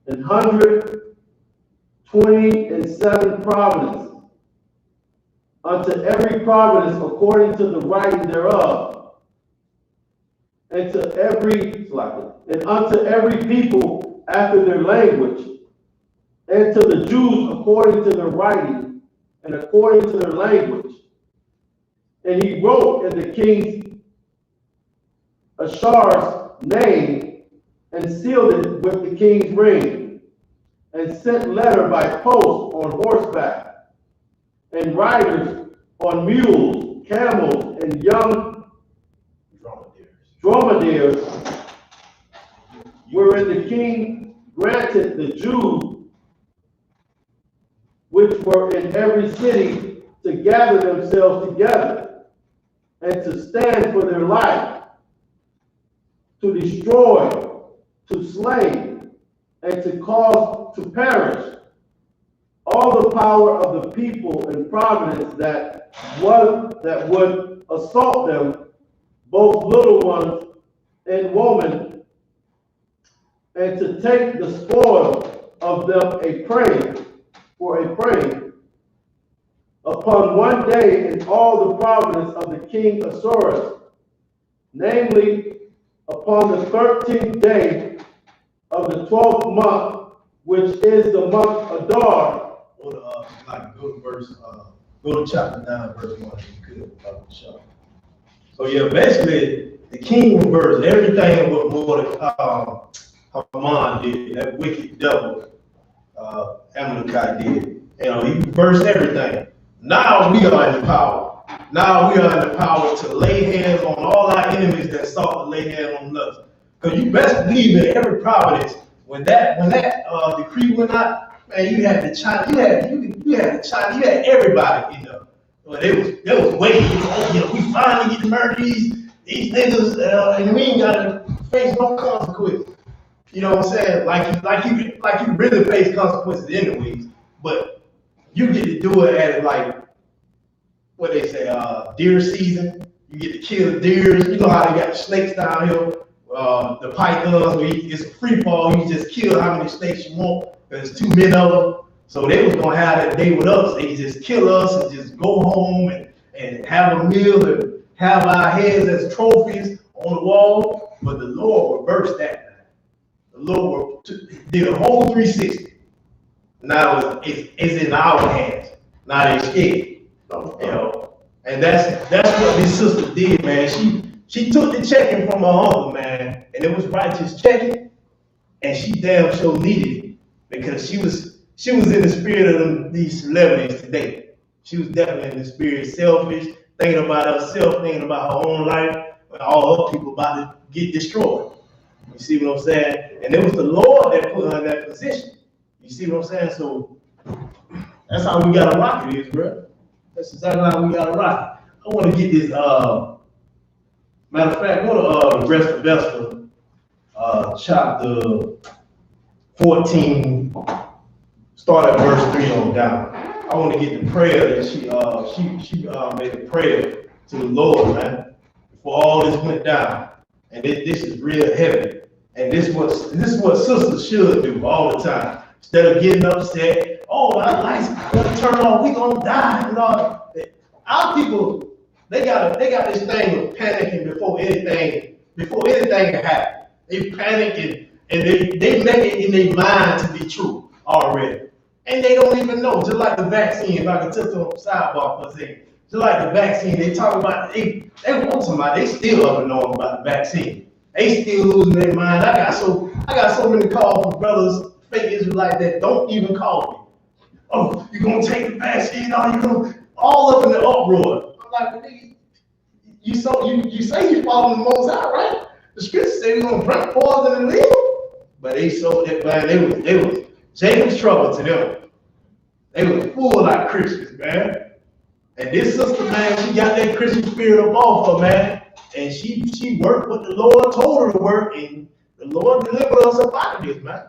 127 provinces, unto every province according to the writing thereof. and unto every people after their language, and to the Jews according to their writing and according to their language. And he wrote in the king Ashar's name and sealed it with the king's ring, and sent letter by post on horseback, and riders on mules, camels, and young dromedaries, wherein the king granted the Jews which were in every city to gather themselves together and to stand for their life, to destroy, to slay, and to cause to perish all the power of the people and providence that would assault them, both little ones and women, and to take the spoil of them a prey upon one day in all the province of the king Assuerus, namely upon the 13th day of the 12th month, which is the month Adar. Go to chapter 9, verse 1, if you could. So yeah, basically, the king reversed everything what Haman did, that wicked devil, Amalekite did. He reversed everything. Now we are in the power. Now we are in the power to lay hands on all our enemies that sought to lay hands on us. Because you best believe in every providence, when that decree went out, man, you had the China, you had everybody, But they was waiting, we finally get to murder these niggas, and we ain't gotta face no consequences. You know what I'm saying? Like you really face consequences anyways, but you get to do it at what they say, deer season. You get to kill the deers. You know how they got the snakes down here, the pythons, where it's a free fall. You just kill how many snakes you want. There's too many of them. So they was gonna have that day with us. They just kill us and just go home and have a meal and have our heads as trophies on the wall. But the Lord reversed that, man. The Lord did a whole 360. Now it's in our hands. Now they scared. And that's what this sister did, man. She took the checking from her uncle, man, and it was righteous checking, and she damn sure needed it because she was in the spirit of these celebrities today. She was definitely in the spirit, selfish, thinking about herself, thinking about her own life, and all her people about to get destroyed. You see what I'm saying? And it was the Lord that put her in that position. You see what I'm saying? So that's how we gotta rock it, bro. That's exactly how we gotta rock it. I want to get this. Matter of fact, go to the rest of Esther, chapter 14. Start at verse 3 on down. I want to get the prayer that she made a prayer to the Lord, man, before all this went down. And this is real heavy. And this is what sisters should do all the time. Instead of getting upset, our lights gonna turn off, we gonna die and all. Our people, they got this thing of panicking before anything can happen. They panic and they make it in their mind to be true already. And they don't even know, just like the vaccine, if I can touch on sidebar for a second. Just like the vaccine, they talk about, they want somebody, they still up and knowing about the vaccine. They still losing their mind. I got so many calls from brothers, fake Israelites that don't even call me. Oh, you gonna take the vaccine? You gonna all up in the uproar. I'm like, nigga, you say you following the Most High, right? The scripture say we gonna drink poison and live. But they sold that, man. They was Jacob's trouble to them. They was full like Christians, man. And this sister, man, she got that Christian spirit up off her, man. And she worked what the Lord told her to work, and the Lord delivered us up out of this, man.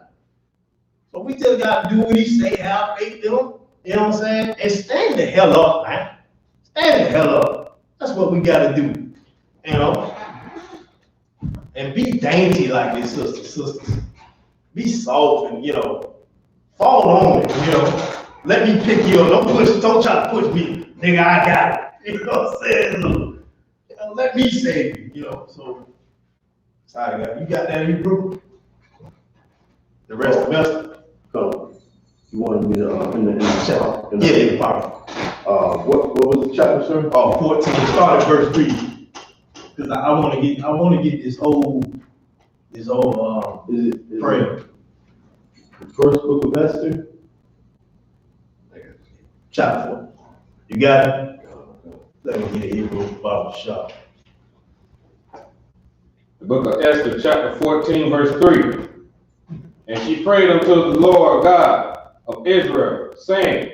So we just got to do what he say, have faith in him, you know what I'm saying? And stand the hell up, man. Stand the hell up. That's what we got to do, And be dainty like this, sisters. Be soft and, fall on me, Let me pick you up. Don't try to push me. Nigga, I got it. You know what I'm saying? Let me save you, So Sorry, guys. You got that in Hebrew? The rest of us? So, you wanted me to, in the chapter? Yeah, in the Bible. What was the chapter, sir? 14, start at verse 3. Because I want to get this whole prayer. The first book of Esther? Chapter 4. You got it? Let me get a Hebrew Bible shop. The book of Esther, chapter 14, verse 3. And she prayed unto the Lord God of Israel, saying,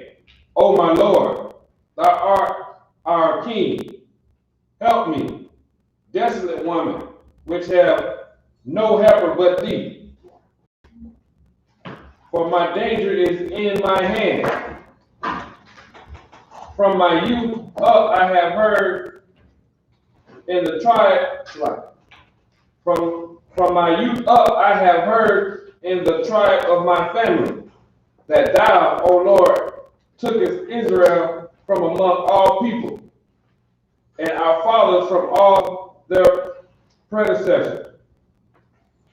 O my Lord, thou art our king. Help me, desolate woman, which have no helper but thee. For my danger is in my hand. From my youth up I have heard in the tribe. From my youth up I have heard in the tribe of my family that thou, O Lord, tookest Israel from among all people, and our fathers from all their predecessors,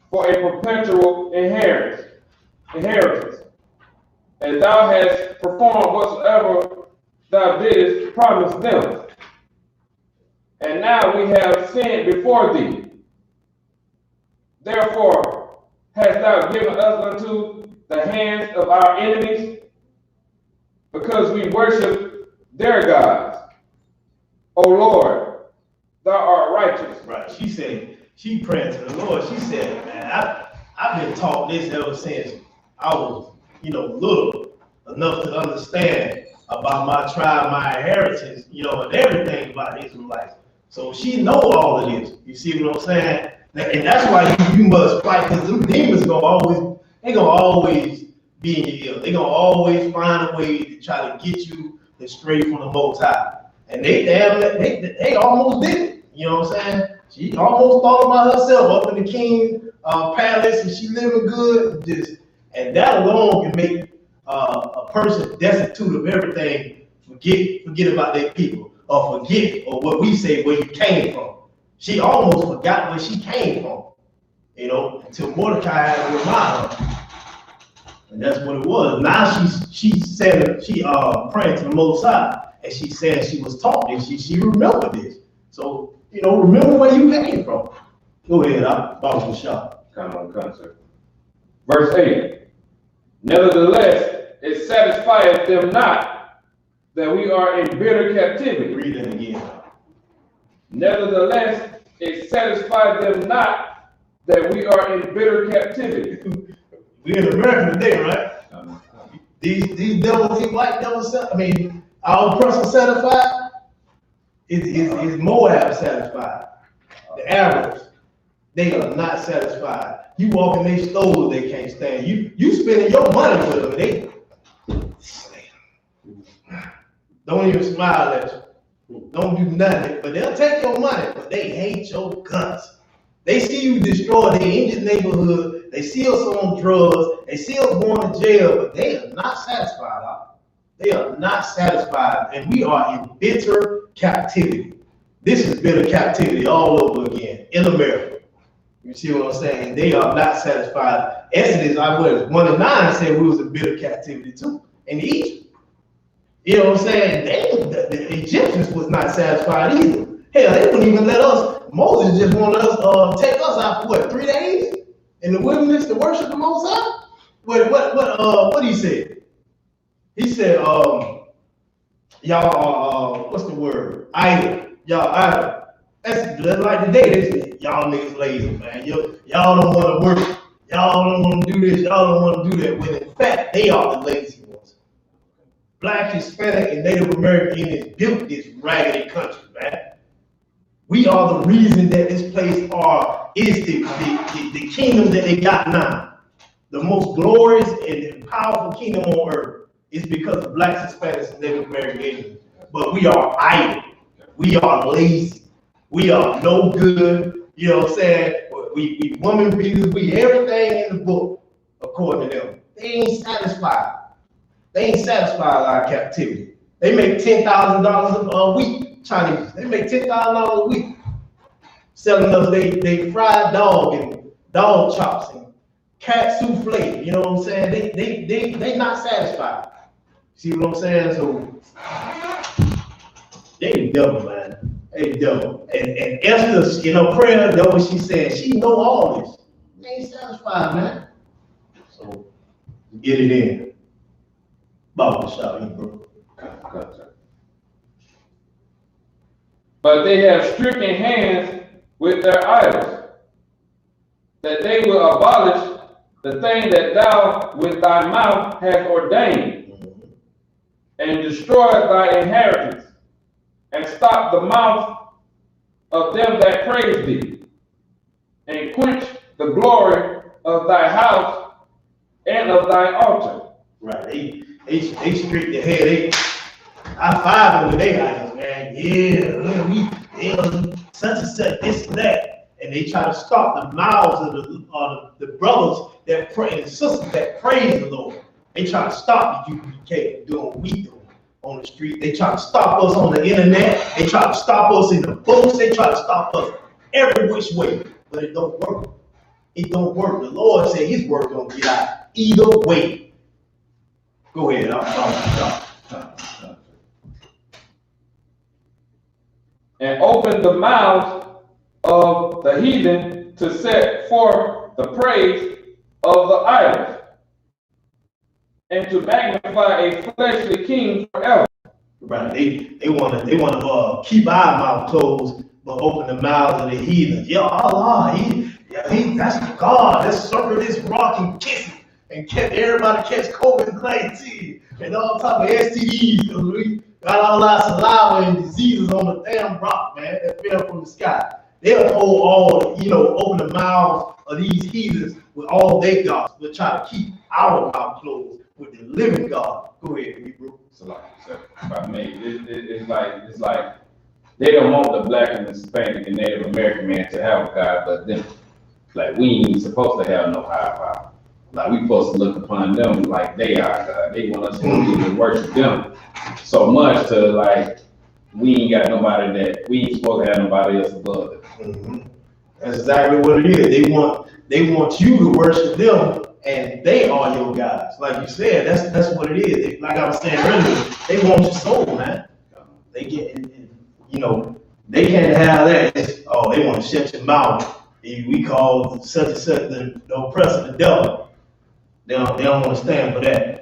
for a perpetual inheritance. And thou hast performed whatsoever thou didst promise them. And now we have sinned before thee. Therefore hast thou given us unto the hands of our enemies, because we worship their gods. O Lord, thou art righteous. Right. She said, she prayed to the Lord. She said, man, I've been taught this ever since I was, little enough to understand about my tribe, my inheritance, and everything about Israelites. So she know all of this. You see what I'm saying? And that's why you must fight, because them demons gonna always be in your ear. They're gonna always find a way to try to get you astray from the Most High. And they almost did it. You know what I'm saying? She almost thought about herself up in the king's palace, and she living good. And that alone can make a person destitute of everything, forget about their people, or forget or what we say where you came from. She almost forgot where she came from, until Mordecai had to remind her. And that's what it was. Now she said she praying to the Most High, and she said she was taught this. She remembered this. So remember where you came from. Go ahead, I'll bounce the shot. Come on, sir. Verse 8. Nevertheless, it satisfieth them not that we are in bitter captivity. Read it again. Nevertheless, it satisfied them not that we are in bitter captivity. We're in America today, right? These devils, these white devils, our oppressor satisfied, is Moab satisfied. The Arabs, they are not satisfied. You walk in their stores, they can't stand. You spending your money with them, they don't even smile at you. Don't do nothing, but they'll take your money, but they hate your guts. They see you destroy their Indian neighborhood, they see us on drugs, they see us going to jail, but they are not satisfied. They are not satisfied, and we are in bitter captivity. This is bitter captivity all over again in America. You see what I'm saying? They are not satisfied. Exodus, 1:9 said we was in bitter captivity too, in Egypt. You know what I'm saying? The Egyptians was not satisfied either. Hell, they wouldn't even let us. Moses just wanted us take us out for 3 days in the wilderness to worship the Most High. What he said? He said, y'all what's the word? Idle. Y'all idle. That's like today. They say, y'all niggas lazy, man. Y'all don't want to work. Y'all don't want to do this. Y'all don't want to do that. When in fact, they are the lazy ones. Black, Hispanic, and Native American Indians built this raggedy country, man. We are the reason that this place is the kingdom that they got now. The most glorious and powerful kingdom on earth is because of Blacks, Hispanics, and Native American Indians. But we are idle. We are lazy. We are no good. You know what I'm saying? We woman beaters. We everything in the book, according to them. They ain't satisfied. They ain't satisfied with our captivity. They make $10,000 a week. Chinese. They make $10,000 a week. selling us they fried dog and dog chops and cat souffle. You know what I'm saying? They not satisfied. See what I'm saying? So they the devil, man. They the devil. And Esther, in her prayer, that's what she said. She know all this. They ain't satisfied, man. So get it in. Bible shot, bro. But they have stricken hands with their idols, that they will abolish the thing that thou with thy mouth hast ordained, and destroy thy inheritance, and stop the mouth of them that praise thee, and quench the glory of thy house and of thy altar. Right, they streak the head. I five them with their idols, man. Yeah, such and such, this and that. And they try to stop the mouths of the brothers that pray and sisters that praise the Lord. They try to stop the UPK from doing what we do on the street. They try to stop us on the internet. They try to stop us in the books. They try to stop us every which way. But it don't work. It don't work. The Lord said his word don't get out either way. Go ahead. And open the mouths of the heathen to set forth the praise of the idols, and to magnify a fleshly king forever. Right. They wanna keep our mouth closed, but open the mouths of the heathen. Yeah, Allah, that's God. Let's circle this rock and kiss it, and everybody catch COVID-19 and all type of STDs. We got all our saliva and diseases on the damn rock, man, that fell from the sky. They'll open the mouths of these heathens with all their gods, but try to keep our mouth closed with the living God. Go ahead, Hebrew. It's like they don't want the black and Hispanic and Native American man to have a God, but then, like, we ain't supposed to have no higher power. Like, we supposed to look upon them like they are God. They want us to worship them so much to, like, we ain't supposed to have nobody else above us. Mm-hmm. That's exactly what it is. They want you to worship them, and they are your gods. Like you said, that's what it is. Like I was saying earlier, they want your soul, man. They can't have that. They want to shut your mouth. We call such and such the oppressor, the devil. They don't want to stand for that.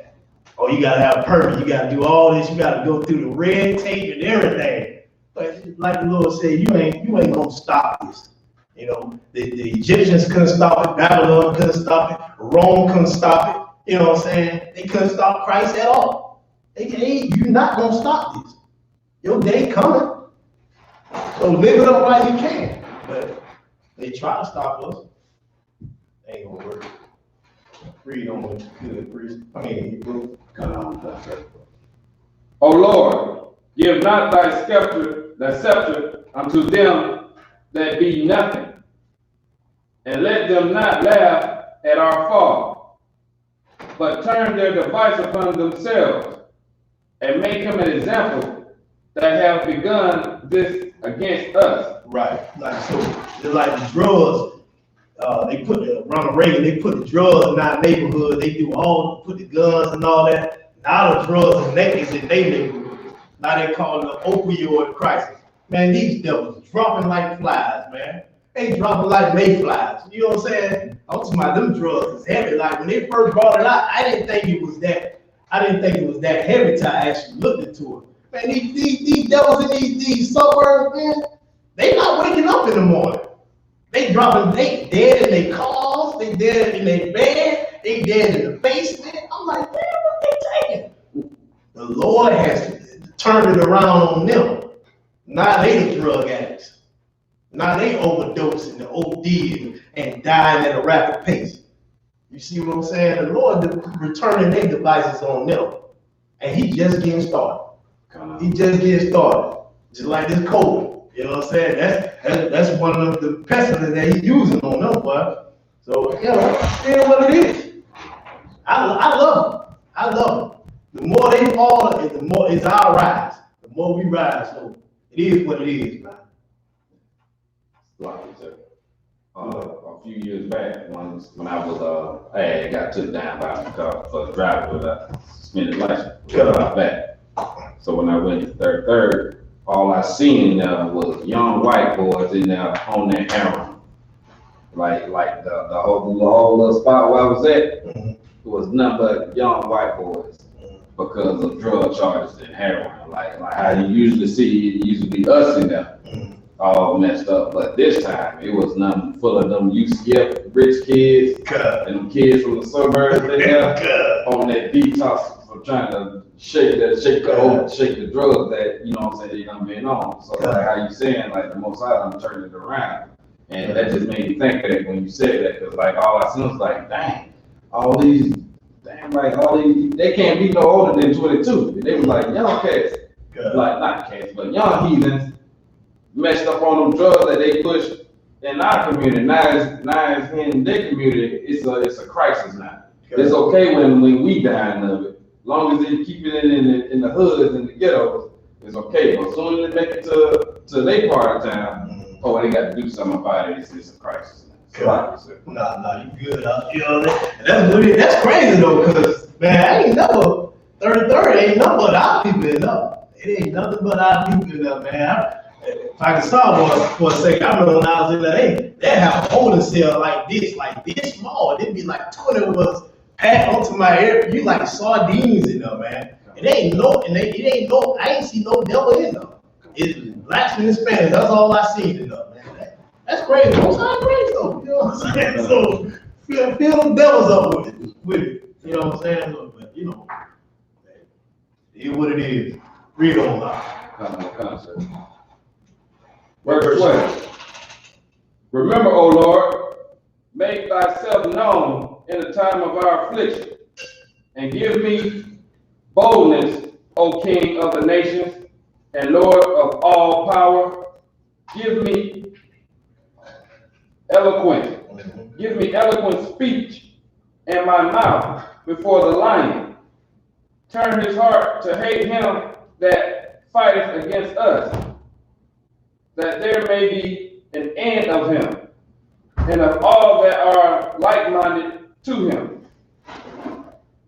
Oh, you gotta have a permit. You gotta do all this. You gotta go through the red tape and everything. But like the Lord said, you ain't gonna stop this. You know, the Egyptians couldn't stop it. Babylon couldn't stop it. Rome couldn't stop it. You know what I'm saying? They couldn't stop Christ at all. You're not gonna stop this. Your day coming. So live it up while you can. But they try to stop us. They ain't gonna work. Read on the good priest. Hebrew. O Lord, give not thy scepter unto them that be nothing, and let them not laugh at our fall, but turn their device upon themselves, and make him an example that have begun this against us. Right. Like the drugs. They put Ronald Reagan. They put the drugs in our neighborhood. They put the guns and all that. Now the drugs and naked in their neighborhood. Now they call it the opioid crisis. Man, these devils dropping like flies, man. They dropping like mayflies. You know what I'm saying? I'm talking about them drugs is heavy. Like when they first brought it out, I didn't think it was that heavy till I actually looked into it. Man, these devils in these suburbs, man, they not waking up in the morning. They dead in their cars, they dead in their bed, they dead in the basement. I'm like, damn, what they taking? The Lord has turned it around on them. Now they the drug addicts. Now they overdosing, the OD and dying at a rapid pace. You see what I'm saying? The Lord returning their devices on them. And he just getting started. Just like this COVID. You know what I'm saying? That's one of the pestilence that he's using on them, boy. So, it's what it is. I love them. The more they fall, the more it's our rise. The more we rise. So it is what it is, man. A few years back, when I was I got took down by the car for the driver with a suspended license. Back. So when I went to third, all I seen was young white boys in there on that heroin. Like the whole little spot where I was at, it was nothing but young white boys because of drug charges and heroin. Like how you usually see, it usually us in there. All messed up, but this time it was nothing full of them UCF rich kids and them kids from the suburbs on that detox for trying to shake the drugs that, you know what I'm saying, they done been on. So like how you saying, like the Most High done turned it around, and that just made me think of it when you said that, because like all I seen was like, all these, they can't be no older than 22. And they was like young cats, like not cats, but young heathens. Messed up on them drugs that they push in our community. Now it's in their community. It's a crisis now. It's okay when we dying of it. As long as they keep it in the hoods and the ghettos, it's okay. But as soon as they make it to their part of town, they got to do something about it. It's a crisis. Nah, you good. You know what I mean? That's crazy though, cause man, I ain't never 33 ain't nothing but our people enough. It ain't nothing but our people enough, man. If I can stop for a second, I remember when I was in LA, they have a holding cell like this small. It'd be like 20 of us packed onto my air. You like sardines in there, man. I ain't see no devil in there. It's blacks and Hispanics. That's all I seen in there, man. That's crazy. Most high crazy though. You know what I'm saying? So fill them devils up with it. You know what I'm saying? But you know, it is what it is. Read on concept. Verse 20. Remember, O Lord, make thyself known in the time of our affliction, and give me boldness, O King of the nations, and Lord of all power. Give me eloquent speech in my mouth before the lion. Turn his heart to hate him that fighteth against us, that there may be an end of him, and of all that are like-minded to him.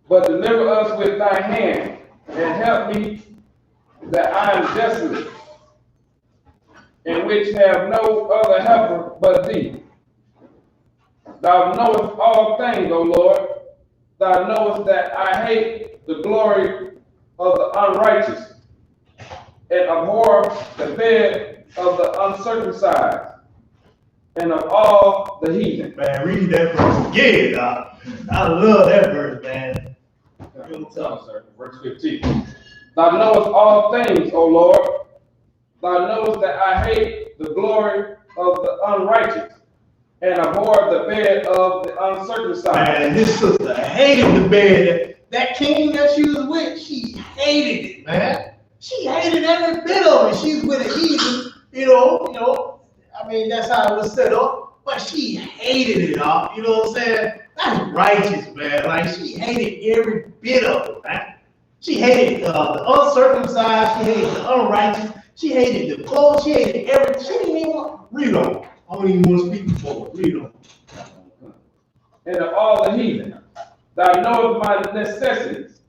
But deliver us with thy hand, and help me that I am desolate, and which have no other helper but thee. Thou knowest all things, O Lord. Thou knowest that I hate the glory of the unrighteous, and abhor the bed of the uncircumcised, and of all the heathen. Man, read that verse again, dog. I love that verse, man. Verse 15. Thou knowest all things, O Lord. Thou knowest that I hate the glory of the unrighteous, and abhor the bed of the uncircumcised. Man, this sister hated the bed. That king that she was with, she hated it, man. She hated every bit of it. She's with a heathen. You know, I mean, that's how it was set up, but she hated it all. You know what I'm saying? That's righteous, man. Like, she hated every bit of it, man. She hated the uncircumcised, she hated the unrighteous, she hated the clothes, she hated everything. She didn't even want to read on. I don't even want to speak before. Read on. And of all the heathen, thou knowest my necessities,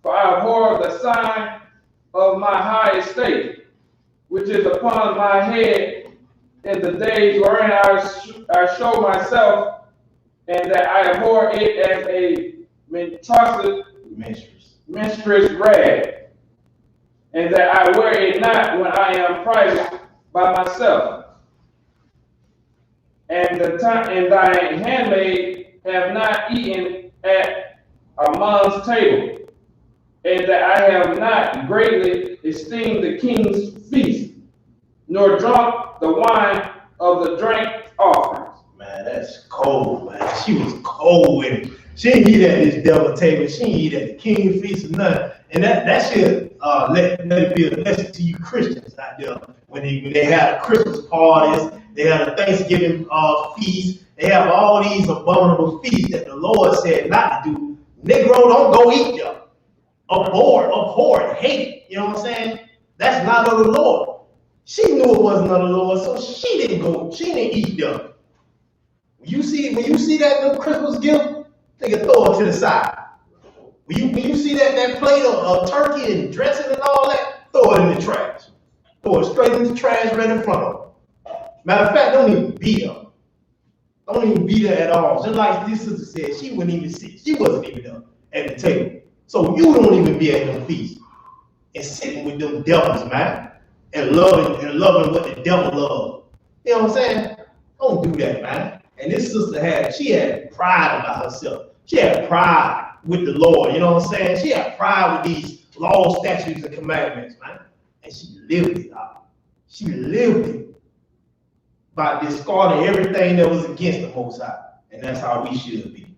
for I abhor the sign of my high estate, which is upon my head in the days wherein I show myself, and that I abhor it as a menstruous rag, and that I wear it not when I am private by myself. And thy handmaid have not eaten at a man's table, and that I have not greatly esteemed the king's feast, nor drunk the wine of the drink offerings. Man, that's cold, man. She was cold with it. She didn't eat at this devil table. She didn't eat at the king's feast or nothing. And that should let it be a lesson to you Christians out there. When they have Christmas parties, they have a Thanksgiving feast, they have all these abominable feasts that the Lord said not to do. Negro, don't go eat them. Abhor it, hate it. You know what I'm saying? That's not of the Lord. She knew it wasn't of the Lord, so she didn't go, she didn't eat them. When you see that little Christmas gift, nigga, throw it to the side. When you see that plate of turkey and dressing and all that, throw it in the trash. Throw it straight in the trash right in front of them. Matter of fact, don't even be there. Don't even be there at all. Just like this sister said, she wouldn't even sit. She wasn't even there at the table. So you don't even be at them feast and sitting with them devils, man, and loving what the devil loves. You know what I'm saying? Don't do that, man. And this sister had pride about herself. She had pride with the Lord. You know what I'm saying? She had pride with these laws, statutes, and commandments, man. And she lived it out. She lived it by discarding everything that was against the Most High. And that's how we should be.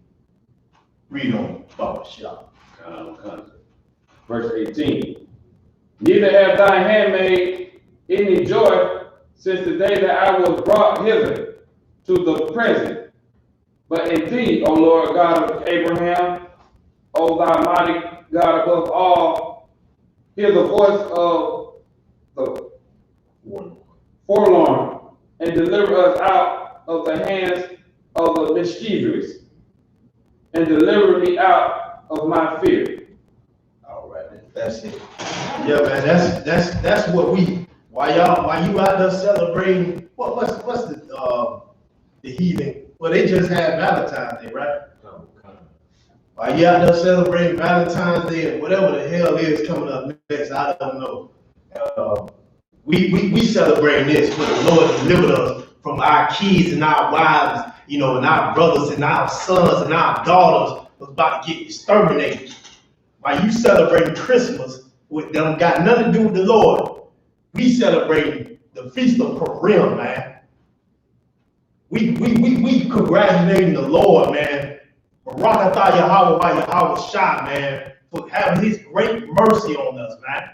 Read on, Baba Shah. Verse 18. Neither have thy handmaid any joy since the day that I was brought hither to the present. But indeed, O Lord God of Abraham, O thou mighty God above all, hear the voice of the forlorn, and deliver us out of the hands of the mischievous, and deliver me out of my fear. All right, that's it. Yeah, man, that's what we. While you out there celebrating, what's the heathen? Well, they just had Valentine's Day, right? While you out there celebrating Valentine's Day and whatever the hell is coming up next, I don't know. We celebrating this when the Lord delivered us from our kids and our wives, you know, and our brothers and our sons and our daughters was about to get exterminated. While you celebrating Christmas, with them got nothing to do with the Lord, we celebrating the Feast of Purim, man. We congratulating the Lord, man. Barak atah Yahweh Yahweh Shah, man, for having his great mercy on us, man.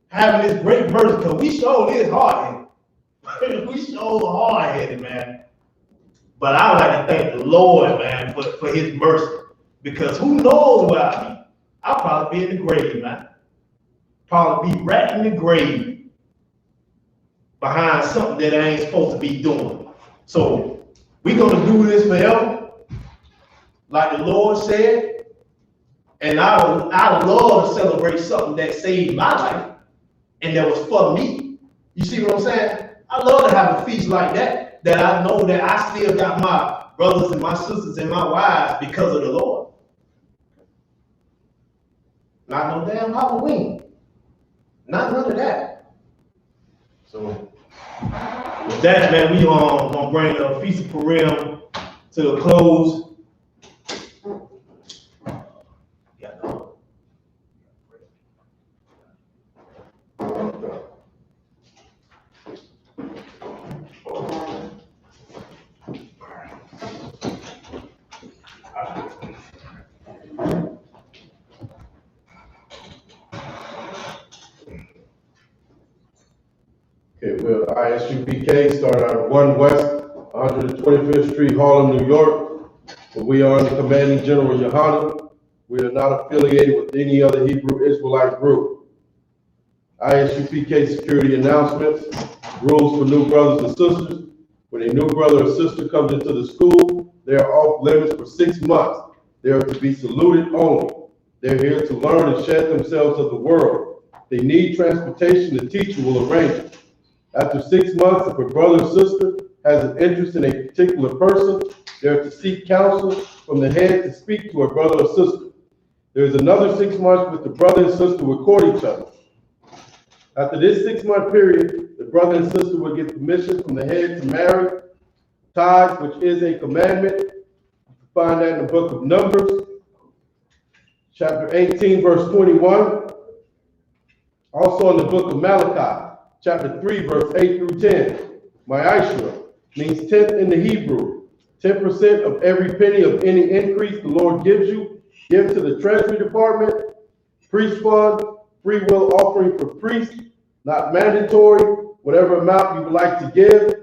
Having his great mercy, because we showed his hard-headed. We showed hard-headed, man. But I would like to thank the Lord, man, for his mercy. Because who knows where I'll be? I'll probably be in the grave, man. Probably be right in the grave behind something that I ain't supposed to be doing. So we're gonna do this forever, like the Lord said. And I would love to celebrate something that saved my life and that was for me. You see what I'm saying? I love to have a feast like that I know that I still got my brothers and my sisters and my wives because of the Lord. Not no damn Halloween. Not none of that. So with that, man, we gonna bring the Feast of Purim to a close. Okay, well, Isupk started out at 1 West 125th Street, Harlem, New York. But we are under Commanding General Yohanan. We are not affiliated with any other Hebrew Israelite group. Isupk security announcements, rules for new brothers and sisters. When a new brother or sister comes into the school, they are off limits for 6 months. They are to be saluted only. They're here to learn and shed themselves of the world. They need transportation, the teacher will arrange it. After 6 months, if a brother or sister has an interest in a particular person, they are to seek counsel from the head to speak to a brother or sister. There is another 6 months which the brother and sister will court each other. After this 6-month period, the brother and sister will get permission from the head to marry. Tithes, which is a commandment. You can find that in the book of Numbers, chapter 18, verse 21. Also in the book of Malachi, chapter 3, verse 8 through 10. Ma'ashra means tenth in the Hebrew. 10% of every penny of any increase the Lord gives you, give to the Treasury Department. Priest fund, free will offering for priests, not mandatory, whatever amount you would like to give.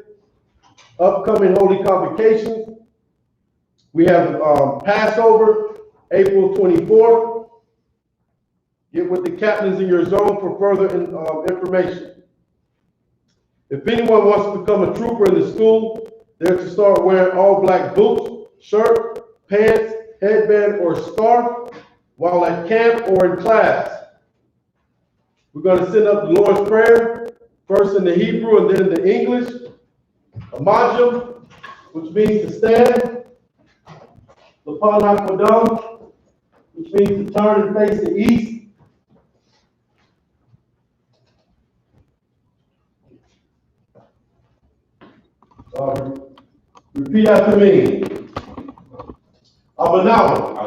Upcoming holy convocations. We have Passover, April 24th. Get with the captains in your zone for further information. If anyone wants to become a trooper in the school, they're to start wearing all black boots, shirt, pants, headband, or scarf while at camp or in class. We're going to send up the Lord's Prayer, first in the Hebrew and then in the English. Amajim, which means to stand. Lapan HaKodam, which means to turn and face the east. Repeat after me. Abanawa.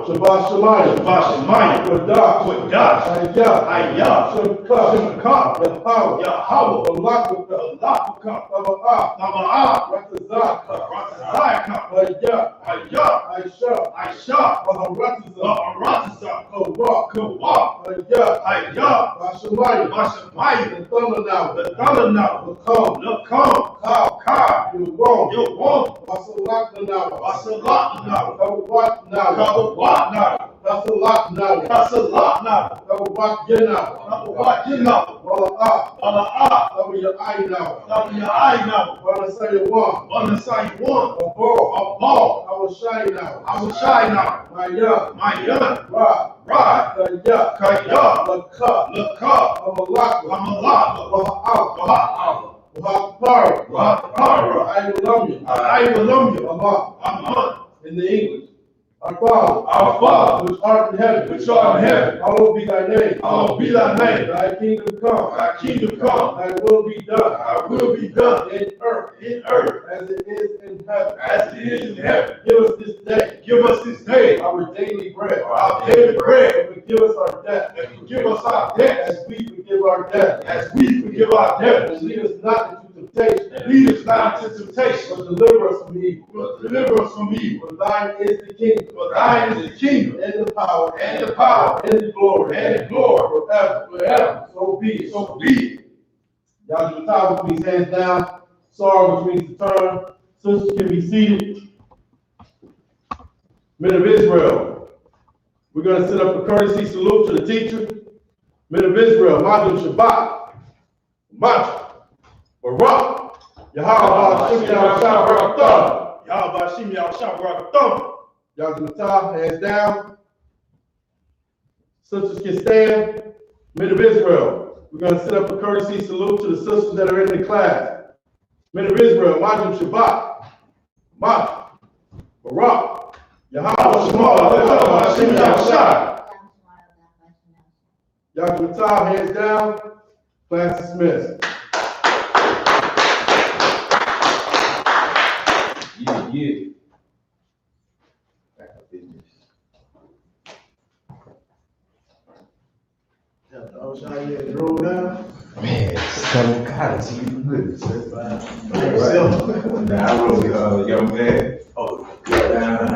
Shabbat Shemayim. Wadah. Hayah. Shemka. Yahweh. Alak. Taba'ah. Ratazak. Hayah. Aisha. Baharatazak. Kawak. Hayah. Bashamayim. The thunder now. Lakam. Ka. You won't. Basalat now. Kawat now. Basalat now. Kawat now. Wala'ah. Cover your eye now. Wanna say you want. A ball. I will shine now. My young. Rod. Kaya. Laka. I will love you. Aman. In the English. Our Father, which art in heaven, hallowed be thy name. Thy kingdom come. Thy will be done. In earth, as it is in heaven. Give us this day. Our daily bread. And forgive us our debt. As we forgive our debt. And lead us not into temptation. But deliver us from evil. For thine is the kingdom. And the power. And the glory. Forever. So be it. Y'all do the top, which means hands down. Sorrow, which means to turn. Sisters can be seated. Men of Israel, we're going to set up a courtesy salute to the teacher. Men of Israel, Madam Shabbat, Mach, Barak, Yahweh Shim Yahsham. Y'all do the top, hands down. Sisters can stand. Men of Israel, we're going to set up a courtesy salute to the sisters that are in the class. Men of Israel, Madam Shabbat, Mach, Barak, Yahweh Shim Yahsham. Y'all do the top, hands down. Class dismissed. Yeah. I wish I had drove down. Man, some college, you good. I wrote young man. Oh,